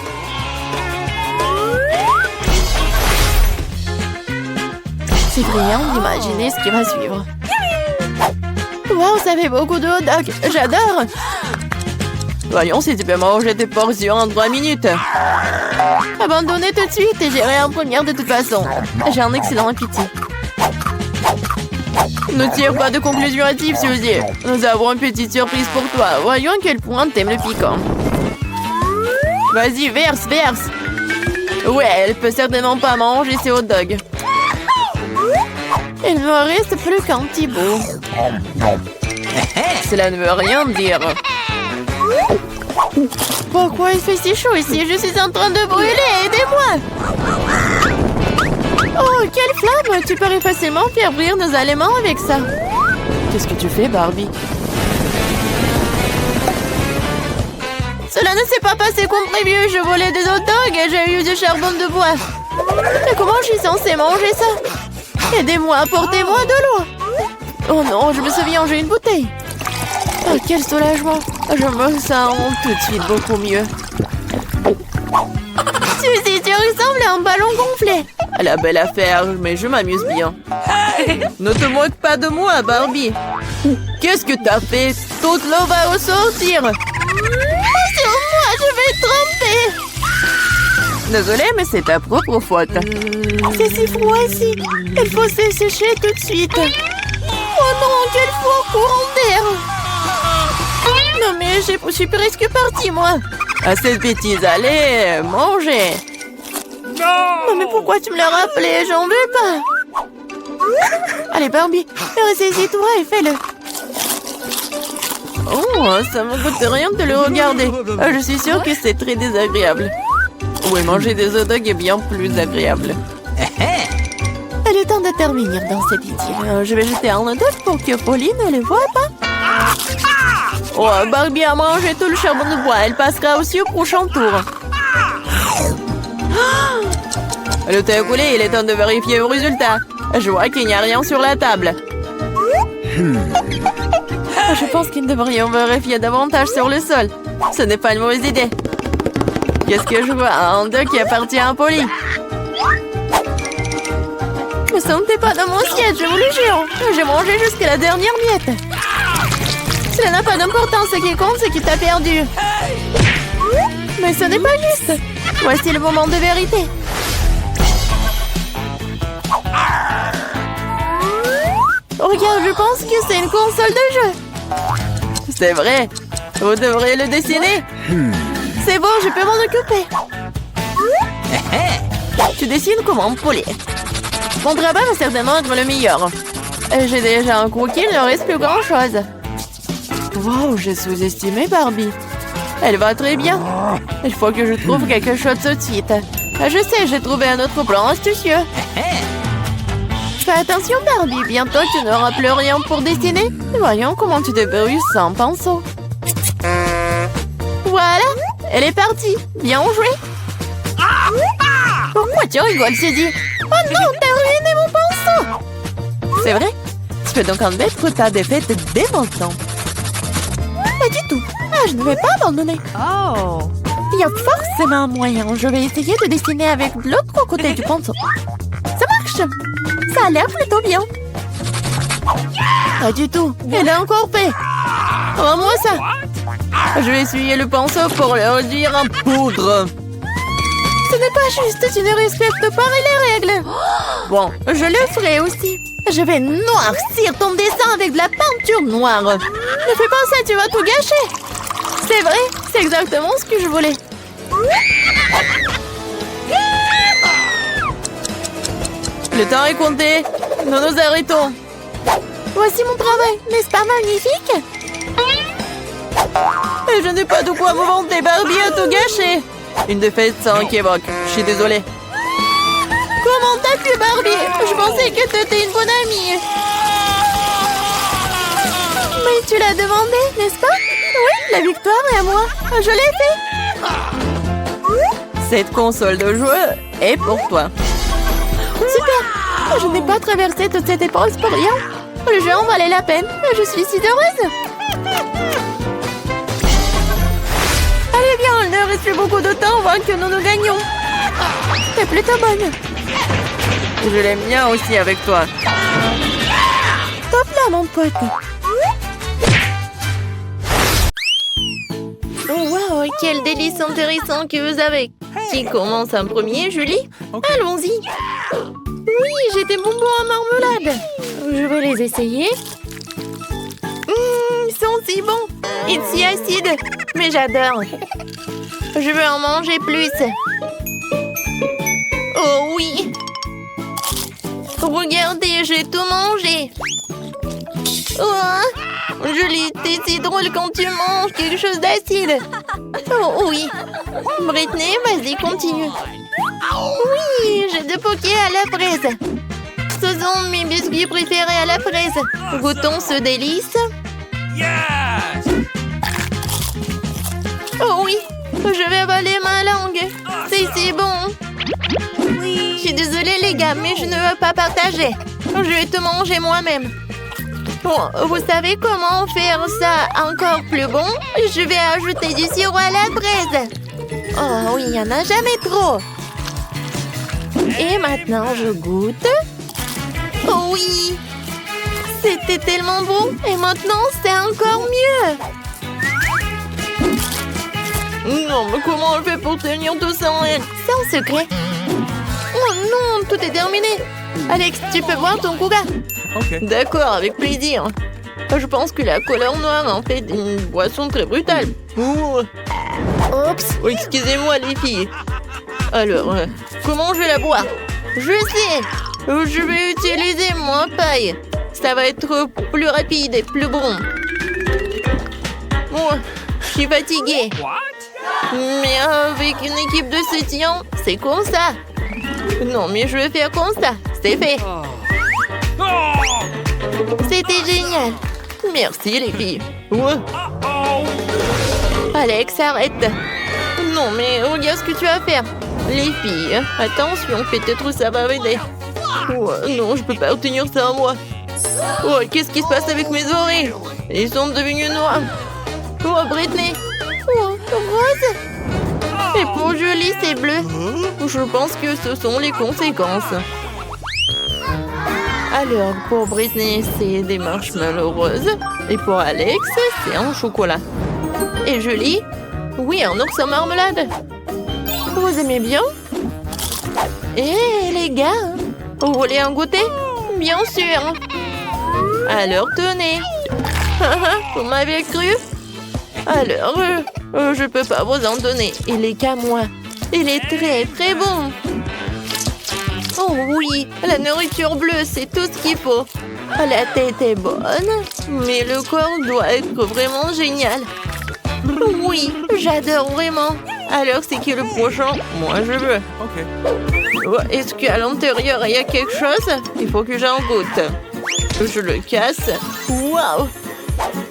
[SPEAKER 3] C'est brillant d'imaginer ce qui va suivre. Wow, ça fait beaucoup de hot dogs. J'adore. Voyons si tu peux manger tes portions en 3 minutes. Abandonnez tout de suite et j'irai en première de toute façon. J'ai un excellent appétit. Ne tire pas de conclusion hâtive, Suzy. Nous avons une petite surprise pour toi. Voyons à quel point t'aimes le piquant. Vas-y, verse, verse. Ouais, elle peut certainement pas manger ses hot dogs. Il ne me reste plus qu'un petit bout. Cela ne veut rien dire. Pourquoi il fait si chaud ici? Je suis en train de brûler, aidez-moi! Oh, quelle flamme! Tu pourrais facilement faire brûler nos aliments avec ça. Qu'est-ce que tu fais, Barbie? Cela ne s'est pas passé comme prévu. Je volais des hot dogs et j'ai eu du charbon de bois. Mais comment je suis censée manger ça? Aidez-moi, apportez-moi de l'eau. Oh non, je me souviens, j'ai une bouteille. Oh, quel soulagement. Je me sens tout de suite beaucoup mieux. ressemble à un ballon gonflé. La belle affaire, mais je m'amuse bien. Ne te moque pas de moi, Barbie. Qu'est-ce que t'as fait? Toute l'eau va ressortir. Sur moi, je vais tremper. Désolée, mais c'est ta propre faute. C'est si froid ici. Il faut se sécher tout de suite. Oh non, quel fort courant d'air. Non mais je suis presque partie, moi. Assez de bêtises, allez, mangez. Non mais pourquoi tu me l'as rappelé? J'en veux pas. Allez Barbie, ressaisis-toi et fais-le. Oh, ça me coûte rien de le regarder. Je suis sûre que c'est très désagréable. Oui, manger des hot dogs est bien plus agréable. Il est temps de terminer dans cette étire. Je vais jeter un hot dog pour que Pauline ne le voie pas. Oh, Barbie a mangé tout le charbon de bois. Elle passera aussi au prochain tour. Le thé est coulé, il est temps de vérifier vos résultats. Je vois qu'il n'y a rien sur la table. Je pense qu'ils devrions vérifier davantage sur le sol. Ce n'est pas une mauvaise idée. Qu'est-ce que je vois? Un hot dog qui appartient à Polly. Ne sentez pas dans mon siège, je vous le jure. J'ai mangé jusqu'à la dernière miette. Cela n'a pas d'importance, ce qui compte, c'est que t'as perdu. Mais ce n'est pas juste. Voici le moment de vérité. Regarde, je pense que c'est une console de jeu. C'est vrai. Vous devriez le dessiner. C'est bon, je peux m'en occuper. Tu dessines comment, Polly? Mon travail va certainement être le meilleur. J'ai déjà un croquis, il ne reste plus grand-chose. Wow, j'ai sous-estimé Barbie. Elle va très bien. Il faut que je trouve quelque chose tout de suite. Je sais, j'ai trouvé un autre plan astucieux. Fais attention Barbie, bientôt tu n'auras plus rien pour dessiner. Voyons comment tu débrouilles sans pinceau. Voilà, elle est partie. Bien joué. Pourquoi tu rigoles, Sidi? Oh non, t'as ruiné mon pinceau. C'est vrai? Tu peux donc admettre ta défaite dès maintenant. Pas du tout. Je ne vais pas abandonner.
[SPEAKER 4] Oh.
[SPEAKER 3] Il y a forcément un moyen. Je vais essayer de dessiner avec l'autre côté du pinceau. Ça marche. Ça a l'air plutôt bien. Pas du tout. Elle a encore fait. Rends-moi ça. Je vais essuyer le pinceau pour le réduire en poudre. Ce n'est pas juste. Tu ne respectes pas les règles. Bon, je le ferai aussi. Je vais noircir ton dessin avec de la peinture noire. Ne fais pas ça, tu vas tout gâcher. C'est vrai, c'est exactement ce que je voulais. Le temps est compté. Nous nous arrêtons. Voici mon travail, n'est-ce pas magnifique? Et je n'ai pas de quoi me vanter, Barbie a tout gâché. Une défaite sans équivoque. Je suis désolée. Comment t'as pu, Barbie? Je pensais que t'étais une bonne amie. Mais tu l'as demandé, n'est-ce pas? Oui, la victoire est à moi. Je l'ai fait. Cette console de jeu est pour toi. Super. Je n'ai pas traversé toute cette épreuve pour rien. Le jeu en valait la peine. Je suis si heureuse. Allez bien, il ne reste plus beaucoup de temps avant que nous gagnions. T'es plutôt bonne. Je l'aime bien aussi avec toi. Top là, mon pote. Oh wow, quel délice intéressant que vous avez. Qui commence en premier, Julie? Allons-y. Oui, j'ai des bonbons à marmelade. Je vais les essayer. Ils sont si bons et si acides. Mais j'adore. Je veux en manger plus. Oh oui. Regardez, j'ai tout mangé. Oh, Julie, t'es si drôle quand tu manges quelque chose d'acide. Oh oui. Britney, vas-y, continue. Oui, j'ai des pokés à la fraise. Ce sont mes biscuits préférés à la fraise. Goûtons ce délice. Oh oui, je vais avaler ma langue. C'est si bon. Je suis désolée les gars, mais je ne veux pas partager. Je vais tout manger moi-même. Bon, vous savez comment faire ça encore plus bon? Je vais ajouter du sirop à la fraise. Oh oui, il n'y en a jamais trop.
[SPEAKER 1] Et maintenant, je goûte. Oh oui! C'était tellement bon. Et maintenant, c'est encore mieux. Non, mais comment on fait pour tenir tout ça en elle? C'est un secret. Oh non, tout est terminé. Alex, tu peux boire ton coca?
[SPEAKER 2] Okay.
[SPEAKER 1] D'accord, avec plaisir. Je pense que la couleur noire en fait une boisson très brutale. Ouh. Oups. Oh, excusez-moi les filles. Alors, comment je vais la boire? Je sais. Je vais utiliser mon paille. Ça va être plus rapide et plus bon. Oh, je suis fatiguée. Mais avec une équipe de soutien, c'est comme ça. Non, mais je vais faire comme ça. C'est fait. C'était génial. Merci, les filles. Ouais. Alex, arrête. Non, mais regarde ce que tu vas faire. Les filles, attention, peut-être ça va m'aider. Oh, non, je peux pas obtenir ça à moi. Oh, qu'est-ce qui se passe avec mes oreilles? Ils sont devenus noirs. Oh, Britney. Oh, rose. Et pour Julie, c'est bleu. Je pense que ce sont les conséquences. Alors, pour Britney, c'est des marshmallows roses. Et pour Alex, c'est un chocolat. Et Julie? Oui, un ours en marmelade. Vous aimez bien? Eh, les gars, vous voulez un goûter? Bien sûr. Alors, tenez. Vous m'avez cru? Alors, je peux pas vous en donner. Il est qu'à moi. Il est très, très bon. Oh oui, la nourriture bleue, c'est tout ce qu'il faut. La tête est bonne, mais le corps doit être vraiment génial. Oui, j'adore vraiment. Alors, c'est qui le prochain? Moi, je veux.
[SPEAKER 2] Okay.
[SPEAKER 1] Oh, est-ce qu'à l'intérieur, il y a quelque chose? Il faut que j'en goûte. Je le casse. Waouh!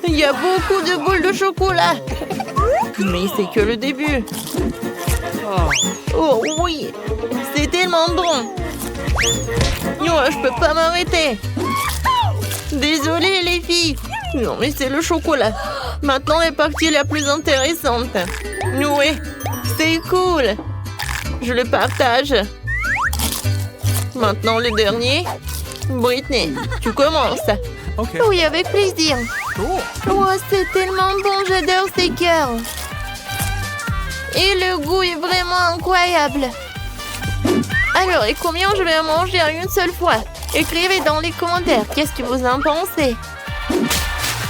[SPEAKER 1] Il y a beaucoup de boules de chocolat. Mais c'est que le début. Oh oui, c'est tellement bon. Oh, je peux pas m'arrêter. Désolée les filles. Non mais c'est le chocolat. Maintenant la partie la plus intéressante. Oui, c'est cool. Je le partage. Maintenant le dernier. Britney, tu commences.
[SPEAKER 2] Okay.
[SPEAKER 1] Oui, avec plaisir.
[SPEAKER 2] Cool.
[SPEAKER 1] Oh, c'est tellement bon, j'adore ces cœurs. Et le goût est vraiment incroyable. Alors, et combien je vais en manger en une seule fois? Écrivez dans les commentaires, qu'est-ce que vous en pensez?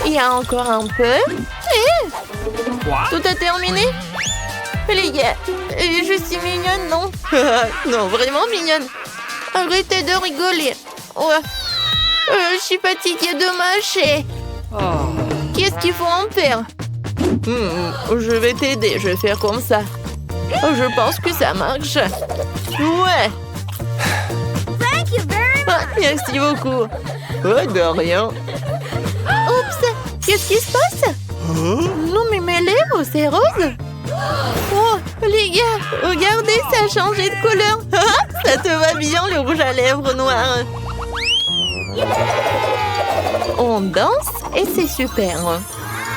[SPEAKER 1] Il y a encore un peu. Et tout a terminé? Les gars, je suis mignonne, non? Non, vraiment mignonne. Arrêtez de rigoler. Ouais. Je suis fatiguée de mâcher. Qu'est-ce qu'il faut en faire? Je vais t'aider, je vais faire comme ça. Je pense que ça marche. Ouais. Ah, merci beaucoup. Oh, de rien. Oups, qu'est-ce qui se passe? Non, mais mes lèvres, c'est rose. Oh, les gars, regardez, ça a changé de couleur. Ça te va bien, le rouge à lèvres noir. On danse et c'est super.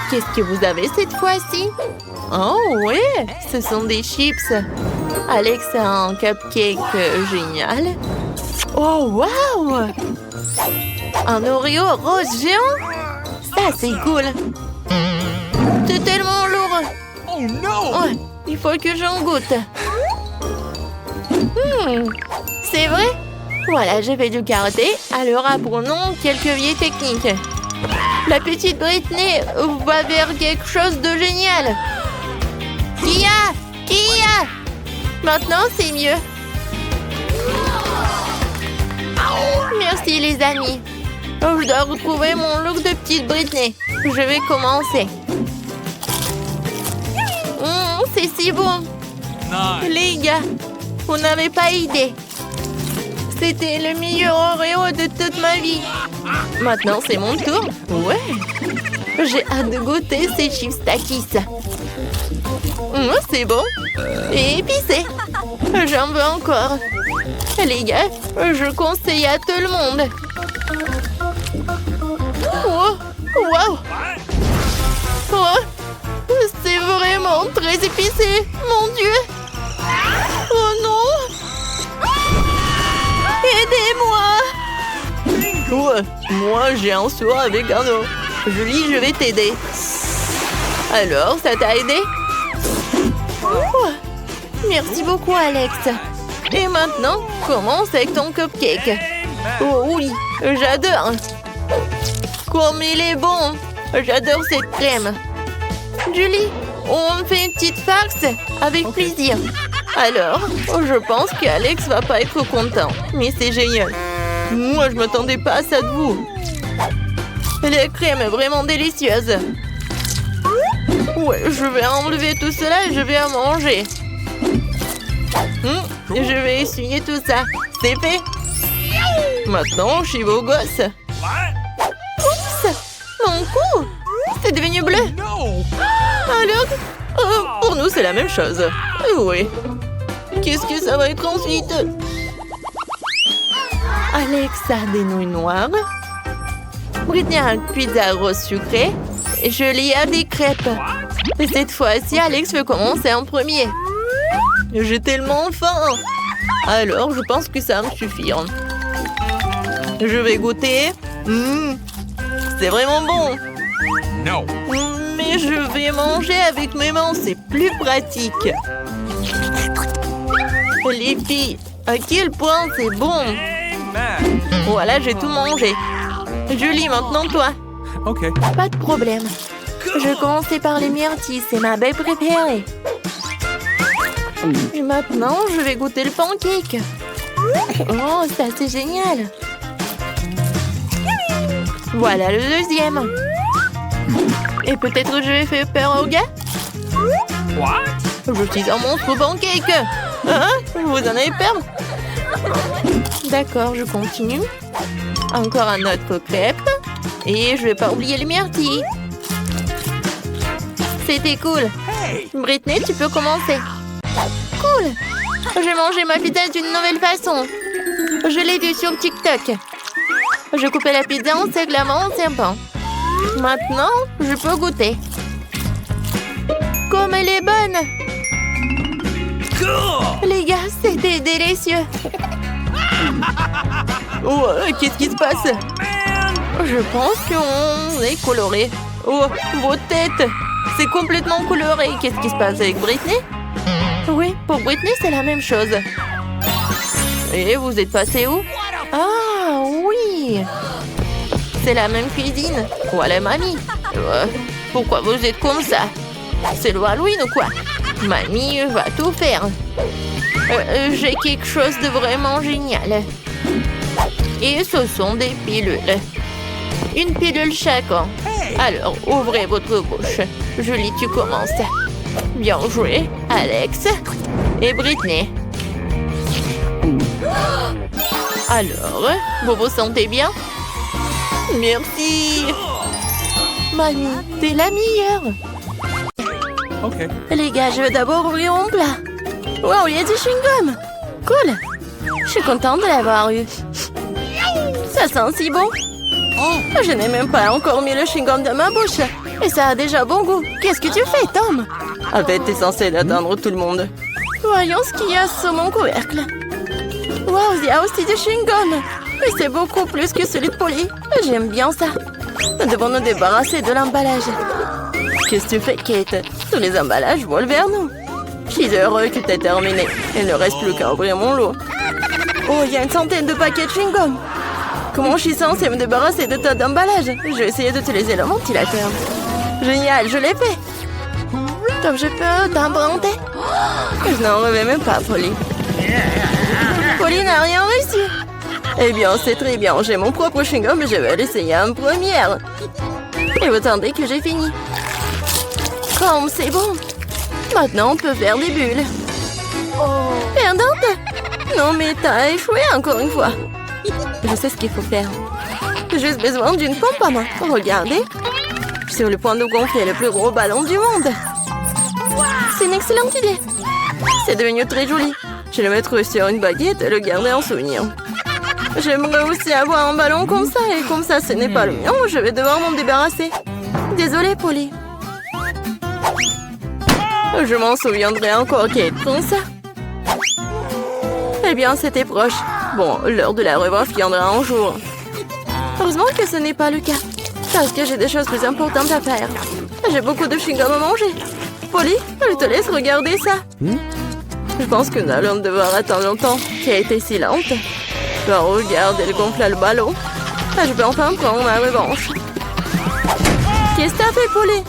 [SPEAKER 1] Qu'est-ce que vous avez cette fois-ci? Oh ouais, ce sont des chips. Alex a un cupcake génial. Oh wow! Un Oreo rose géant? Ça c'est cool. C'est tellement lourd.
[SPEAKER 2] Oh no!
[SPEAKER 1] Ouais, il faut que j'en goûte. C'est vrai? Voilà, j'ai fait du karaté, alors apprenons quelques vieilles techniques. La petite Britney va vers quelque chose de génial. Kia! Maintenant, c'est mieux. Merci, les amis. Je dois retrouver mon look de petite Britney. Je vais commencer. C'est si bon.
[SPEAKER 2] Nice.
[SPEAKER 1] Les gars, vous n'avez pas idée. C'était le meilleur Oreo de toute ma vie. Maintenant, c'est mon tour. Ouais. J'ai hâte de goûter ces chips Takis. C'est bon. Et épicé. J'en veux encore. Les gars, je conseille à tout le monde. Oh, wow. Oh, c'est vraiment très épicé. Mon Dieu. Oh non.
[SPEAKER 3] Ouais, moi j'ai un seau avec un eau. Julie, je vais t'aider. Alors, ça t'a aidé? Oh, merci beaucoup, Alex. Et maintenant, commence avec ton cupcake. Oh oui, j'adore. Comme il est bon. J'adore cette crème. Julie, on fait une petite farce avec plaisir. Alors, je pense qu'Alex va pas être content. Mais c'est génial. Moi, je m'attendais pas à ça de vous. La crème est vraiment délicieuse. Ouais, je vais enlever tout cela et je vais en manger. Je vais essuyer tout ça. C'est fait. Maintenant, je suis beau gosse. Oups! Mon cou! C'est devenu bleu.
[SPEAKER 2] No!
[SPEAKER 3] Alors, pour nous, c'est la même chose. Oui. Qu'est-ce que ça va être ensuite? Alex a des nouilles noires. Britney a une pizza rose sucrée. Et Julie a des crêpes. Et cette fois-ci, Alex veut commencer en premier. J'ai tellement faim. Alors, je pense que ça va me suffire. Je vais goûter. C'est vraiment bon.
[SPEAKER 2] No!
[SPEAKER 3] Mais je vais manger avec mes mains, c'est plus pratique. Les filles, à quel point c'est bon.
[SPEAKER 2] Amen!
[SPEAKER 3] Voilà, j'ai tout mangé. Julie, maintenant toi.
[SPEAKER 2] Okay.
[SPEAKER 3] Pas de problème. Je commençais par les myrtilles, c'est ma baie préférée. Et maintenant, je vais goûter le pancake. Oh, ça c'est génial. Voilà le deuxième. Et peut-être je vais faire peur aux gars.
[SPEAKER 2] What?
[SPEAKER 3] Je suis un monstre pancake. Hein? Vous en avez peur? D'accord, je continue. Encore un autre crêpe. Et je vais pas oublier les myrtilles. C'était cool.
[SPEAKER 2] Hey!
[SPEAKER 3] Britney, tu peux commencer. Cool. J'ai mangé ma pizza d'une nouvelle façon. Je l'ai vue sur TikTok. Je coupais la pizza en seglements en serpent. Maintenant, je peux goûter. Comme elle est bonne.
[SPEAKER 2] Cool!
[SPEAKER 3] Les gars, c'était délicieux. Oh, qu'est-ce qui se passe?
[SPEAKER 2] Man!
[SPEAKER 3] Je pense qu'on est coloré. Oh, vos têtes. C'est complètement coloré. Qu'est-ce qui se passe avec Britney? Oui, pour Britney, c'est la même chose. Et vous êtes passé où? Ah, oui. C'est la même cuisine. Voilà, mamie. Pourquoi vous êtes comme ça? C'est le Halloween ou quoi? Mamie va tout faire. J'ai quelque chose de vraiment génial. Et ce sont des pilules. Une pilule chacun. Alors, ouvrez votre bouche. Julie, tu commences. Bien joué, Alex. Et Britney. Alors, vous vous sentez bien? Merci. Mamie, t'es la meilleure.
[SPEAKER 2] Okay.
[SPEAKER 3] Les gars, je vais d'abord ouvrir mon plat. Wow, il y a du chewing-gum. Cool. Je suis contente de l'avoir eu. Ça sent si bon. Je n'ai même pas encore mis le chewing-gum dans ma bouche. Et ça a déjà bon goût. Qu'est-ce que tu fais, Tom? En fait, t'es censé atteindre tout le monde. Voyons ce qu'il y a sur mon couvercle. Wow, il y a aussi du chewing-gum. Mais c'est beaucoup plus que celui de Polly. J'aime bien ça. Nous devons nous débarrasser de l'emballage. Qu'est-ce que tu fais, Kate? Tous les emballages volent vers nous. Je suis heureux que tu aies terminé. Il ne reste plus qu'à ouvrir mon lot. Oh, il y a une centaine de paquets de chewing-gum. Comment je suis censée me débarrasser de tas d'emballages? Je vais essayer d'utiliser le ventilateur. Génial, je l'ai fait. Donc je peux t'emprunter? Je n'en reviens même pas, Polly. Polly n'a rien réussi. Eh bien, c'est très bien. J'ai mon propre chewing-gum et je vais l'essayer en première. Et vous attendez que j'ai fini. Comme c'est bon. Maintenant, on peut faire des bulles. Perdante? Non, mais t'as échoué encore une fois. Je sais ce qu'il faut faire. J'ai juste besoin d'une pompe à main. Regardez. Je suis sur le point de gonfler le plus gros ballon du monde. C'est une excellente idée. C'est devenu très joli. Je vais le mettre sur une baguette et le garder en souvenir. J'aimerais aussi avoir un ballon comme ça. Et comme ça, ce n'est pas le mien, je vais devoir m'en débarrasser. Désolée, Polly. Je m'en souviendrai encore, Kate, comme ça. Eh bien, c'était proche. Bon, l'heure de la revanche viendra un jour. Heureusement que ce n'est pas le cas. Parce que j'ai des choses plus importantes à faire. J'ai beaucoup de chewing-gum à manger. Polly, je te laisse regarder ça. Je pense que nous allons devoir attendre longtemps. Qui a été si lente? Oh, regarde, elle gonfle le ballon. Je peux enfin prendre ma revanche. Qu'est-ce que t'as fait, Polly?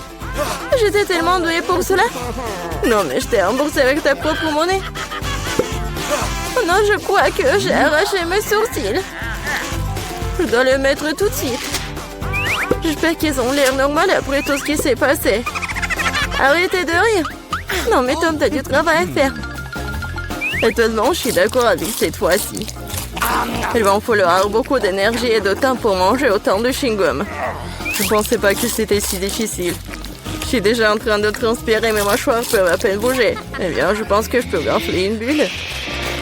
[SPEAKER 3] J'étais tellement douée pour cela. Non, mais je t'ai remboursé avec ta propre monnaie. Oh non, je crois que j'ai arraché mes sourcils. Je dois le mettre tout de suite. J'espère qu'ils ont l'air normal après tout ce qui s'est passé. Arrêtez de rire. Non, mais Tom, t'as du travail à faire. Étonnamment, je suis d'accord avec cette fois-ci. Il va en falloir beaucoup d'énergie et de temps pour manger autant de chewing-gum. Je ne pensais pas que c'était si difficile. Je suis déjà en train de transpirer, mes mâchoires peuvent à peine bouger. Eh bien, je pense que je peux gonfler une bulle.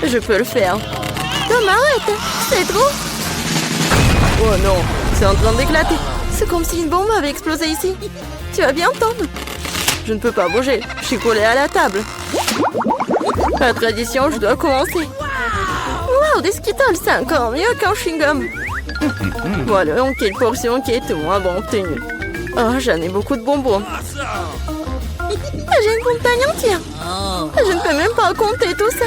[SPEAKER 3] Je peux le faire. Tom, arrête! C'est trop! Oh non, c'est en train d'éclater. C'est comme si une bombe avait explosé ici. Tu vas bien, Tom? Je ne peux pas bouger. Je suis collée à la table. La tradition, je dois commencer. Wow, des Skittles, c'est encore mieux qu'un chewing-gum. Voilà, quelle portion qui est moins bon obtenue. Oh, j'en ai beaucoup de bonbons. J'ai une montagne entière. Je ne peux même pas compter tout ça.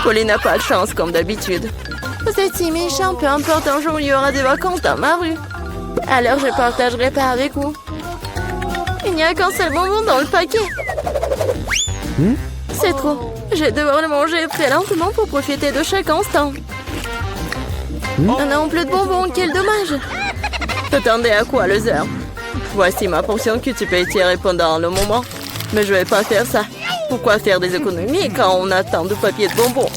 [SPEAKER 3] Polly n'a pas de chance, comme d'habitude. Vous êtes si méchant, peu importe, un jour il y aura des vacances dans ma rue. Alors je partagerai pas avec vous. Il n'y a qu'un seul bonbon dans le paquet. C'est trop. Je vais devoir le manger très lentement pour profiter de chaque instant. Un ample de bonbons, quel dommage. T'attendais à quoi, loser? Voici ma portion que tu peux étirer pendant le moment. Mais je vais pas faire ça. Pourquoi faire des économies quand on a tant de papier de bonbons?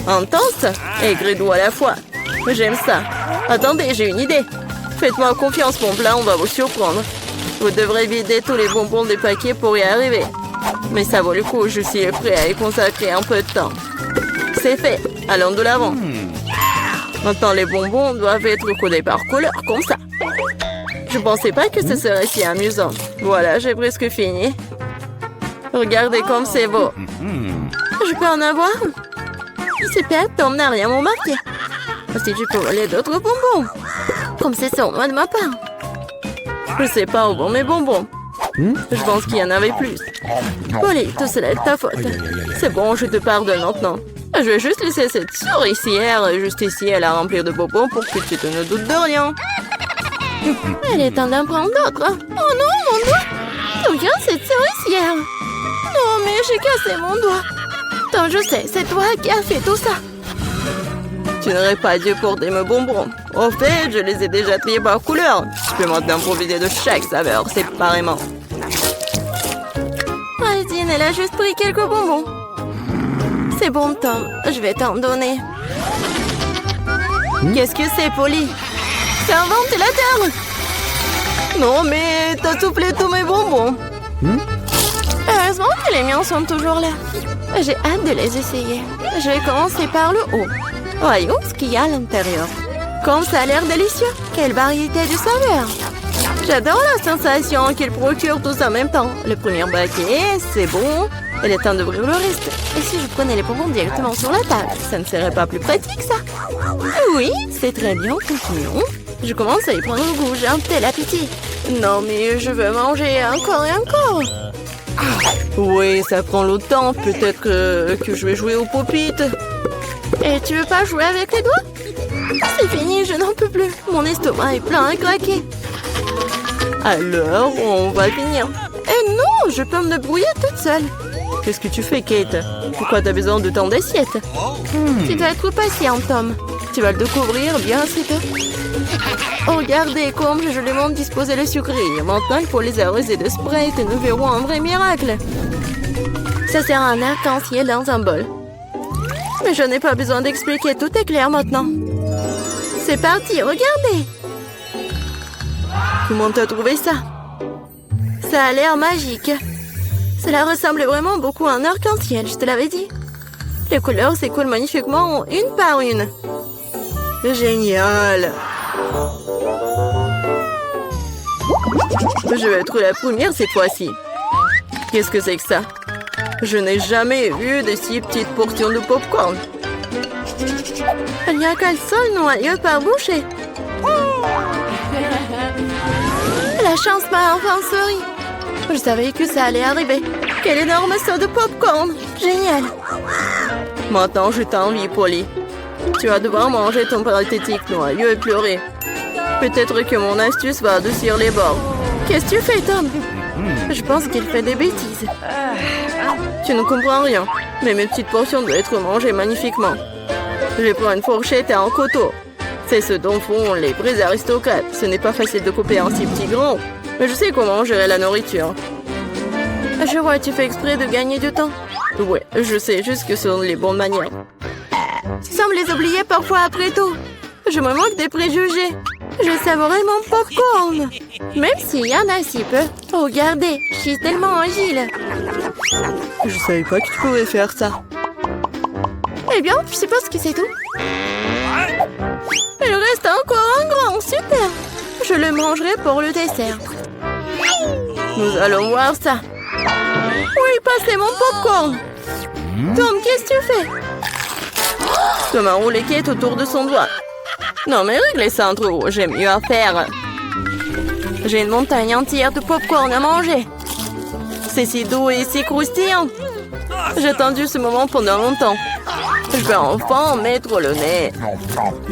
[SPEAKER 3] Intense et gris-doux à la fois. J'aime ça. Attendez, j'ai une idée. Faites-moi confiance, mon plat, on va vous surprendre. Vous devrez vider tous les bonbons des paquets pour y arriver. Mais ça vaut le coup, je suis prêt à y consacrer un peu de temps. C'est fait, allons de l'avant. Maintenant, les bonbons doivent être codés par couleur, comme ça. Je pensais pas que ce serait si amusant. Voilà, j'ai presque fini. Regardez comme c'est beau. Je peux en avoir? Super, Tom n'a rien remarqué. Si tu peux voler d'autres bonbons. Comme c'est sur moi de ma part. Je sais pas où vont mes bonbons. Je pense qu'il y en avait plus. Polly, tout cela est de ta faute. C'est bon, je te pardonne maintenant. Je vais juste laisser cette souricière juste ici à la remplir de bonbons pour que tu te ne doutes de rien. Elle est temps d'en prendre d'autres. Oh non, mon doigt! Regarde cette souricière. Non, mais j'ai cassé mon doigt. Tom, je sais, c'est toi qui as fait tout ça. Tu n'aurais pas dû porter mes bonbons. Au fait, je les ai déjà triés par couleur. Je peux maintenant profiter de chaque saveur séparément. Aldine, elle a juste pris quelques bonbons. C'est bon, Tom. Je vais t'en donner. Qu'est-ce que c'est, Polly? C'est un ventilateur. Non, mais t'as soufflé tous mes bonbons. Heureusement que les miens sont toujours là. J'ai hâte de les essayer. Je vais commencer par le haut. Voyons ce qu'il y a à l'intérieur. Comme ça a l'air délicieux. Quelle variété de saveurs. J'adore la sensation qu'il procure tous en même temps. Le premier paquet, c'est bon. Il est temps d'ouvrir le reste. Et si je prenais les bonbons directement sur la table, ça ne serait pas plus pratique, ça? Oui, c'est très bien. Continuons. Je commence à y prendre le goût. J'ai un tel appétit. Non, mais je veux manger encore et encore. Oui, ça prend le temps. Peut-être que je vais jouer au pop-it. Et tu veux pas jouer avec les doigts? C'est fini, je n'en peux plus. Mon estomac est plein à craquer. Alors, on va finir. Eh non, je peux me débrouiller toute seule. Qu'est-ce que tu fais, Kate? Pourquoi t'as besoin de tant d'assiettes? Tu dois être patient, Tom. Tu vas le découvrir bien assez tôt. Oh, regardez comme je lui montre disposer les sucreries. Maintenant, il faut les arroser de Sprite et nous verrons un vrai miracle. Ça sert à un arc-en-ciel dans un bol. Mais je n'ai pas besoin d'expliquer, tout est clair maintenant. C'est parti, regardez. Comment t'as trouvé ça? Ça a l'air magique. Cela ressemble vraiment beaucoup à un arc-en-ciel, je te l'avais dit. Les couleurs s'écoulent magnifiquement une par une. Génial. Je vais être la première cette fois-ci. Qu'est-ce que c'est que ça? Je n'ai jamais vu de si petites portions de popcorn.
[SPEAKER 1] Il n'y a qu'un seul noyau par bouchée. La chance m'a enfin souri. Je savais que ça allait arriver. Quel énorme saut de popcorn. Génial. Maintenant, je t'envie, Polly. Tu vas devoir manger ton pathétique noyau et pleurer. Peut-être que mon astuce va adoucir les bords. Qu'est-ce que tu fais, Tom? Je pense qu'il fait des bêtises. Tu ne comprends rien, mais mes petites portions doivent être mangées magnifiquement. Je prends une fourchette et un couteau. C'est ce dont font les vrais aristocrates. Ce n'est pas facile de couper un si petit grand, mais je sais comment gérer la nourriture. Je vois, tu fais exprès de gagner du temps. Ouais, je sais juste que ce sont les bonnes manières. Tu sembles les oublier parfois après tout. Je me moque des préjugés. Je savourais mon popcorn. Même s'il y en a si peu. Regardez, je suis tellement agile. Je savais pas que tu pouvais faire ça. Eh bien, je suppose que c'est tout. Il reste encore un grand, super. Je le mangerai pour le dessert. Nous allons voir ça. Oui, passez mon popcorn. Tom, qu'est-ce que tu fais? Tom a roulé Kate autour de son doigt. Non, mais réglez ça entre vous, j'ai mieux à faire. J'ai une montagne entière de popcorn à manger. C'est si doux et si croustillant. J'ai attendu ce moment pendant longtemps. Je vais enfin mettre le nez.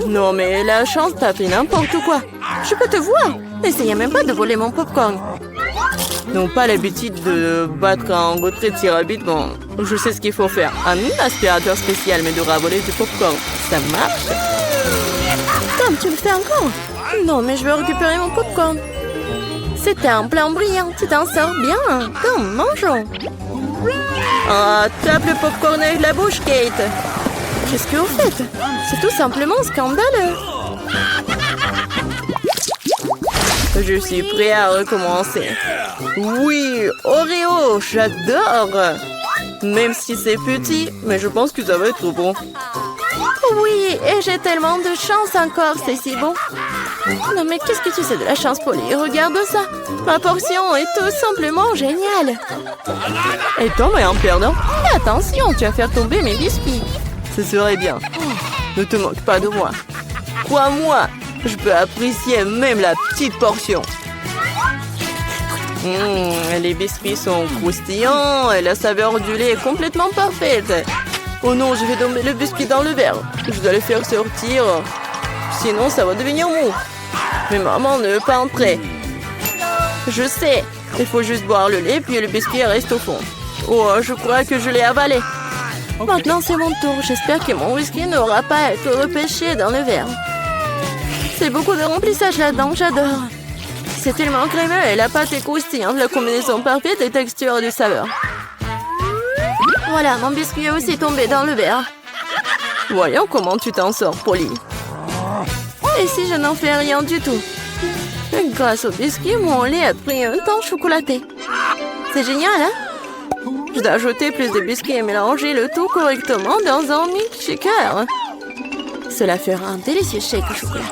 [SPEAKER 1] Non, mais la chance t'a fait n'importe quoi. Je peux te voir. N'essayez même pas de voler mon popcorn. N'ont pas l'habitude de battre un retrait de si rapidement. Je sais ce qu'il faut faire. Un aspirateur spécial m'aidera à voler du popcorn. Ça marche. Tom, tu le fais encore? Non, mais je veux récupérer mon popcorn. C'était un plan brillant. Tu t'en sors bien. Tom, mangeons. Ah, tape le popcorn avec la bouche, Kate. Qu'est-ce que vous faites? C'est tout simplement scandaleux. Je suis prêt à recommencer. Oui, Oreo, j'adore. Même si c'est petit, mais je pense que ça va être bon. Oui, et j'ai tellement de chance encore, c'est si bon. Non mais qu'est-ce que tu sais de la chance, Polly? Regarde ça. Ma portion est tout simplement géniale. Et Tom est un perdant. Attention, tu vas faire tomber mes biscuits. Ce serait bien. Ne te moque pas de moi. Crois-moi, je peux apprécier même la petite portion. Les biscuits sont croustillants et la saveur du lait est complètement parfaite. Oh non, je vais tomber le biscuit dans le verre. Je dois le faire sortir. Sinon, ça va devenir mou. Mais maman ne veut pas entrer. Je sais. Il faut juste boire le lait, puis le biscuit reste au fond. Oh, je crois que je l'ai avalé. Okay. Maintenant, c'est mon tour. J'espère que mon whisky n'aura pas à être repêché dans le verre. C'est beaucoup de remplissage là-dedans, j'adore. C'est tellement crémeux et la pâte est croustillante. La combinaison parfaite de texture et de saveur. Voilà, mon biscuit est aussi tombé dans le verre. Voyons comment tu t'en sors, Polly. Et si je n'en fais rien du tout? Grâce au biscuit, mon lait a pris un temps chocolaté. C'est génial, hein? Je dois ajouter plus de biscuits et mélanger le tout correctement dans un milkshaker. Cela fera un délicieux shake au chocolat.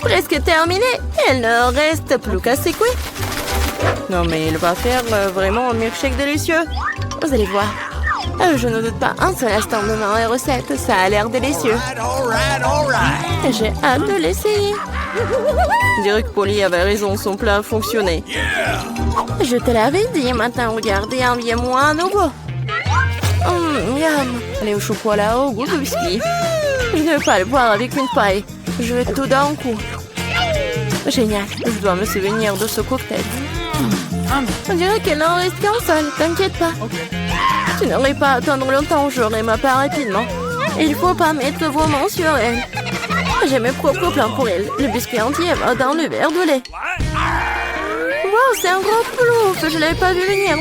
[SPEAKER 1] Presque terminé. Il ne reste plus qu'à secouer. Non, mais il va faire vraiment un milkshake délicieux. Vous allez voir. Je ne doute pas un seul instant de ma recette. Ça a l'air délicieux. J'ai hâte de l'essayer. Je dirais que Polly avait raison. Son plat a fonctionné. Je te l'avais dit. Maintenant, regardez, enviez-moi à nouveau. Miam. Allez au chocolat au goût de biscuit. Je ne veux pas le boire avec une paille. Je veux tout d'un coup. Génial. Je dois me souvenir de ce cocktail. On dirait qu'il n'en reste qu'un seul. T'inquiète pas. Tu n'aurais pas à attendre longtemps. J'aurai ma part rapidement. Il faut pas mettre vos mains sur elle. J'ai mes propres plans pour elle. Le biscuit entier va dans le verre de lait. Wow, c'est un gros plouf. Je l'avais pas vu venir.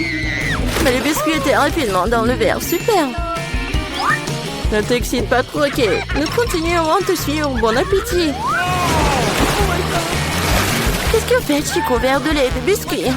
[SPEAKER 1] Mais le biscuit était rapidement dans le verre. Super. Ne t'excite pas trop, ok. Nous continuerons à te suivre. Bon appétit. Qu'est-ce que fait Chico? Verre de lait et de biscuits.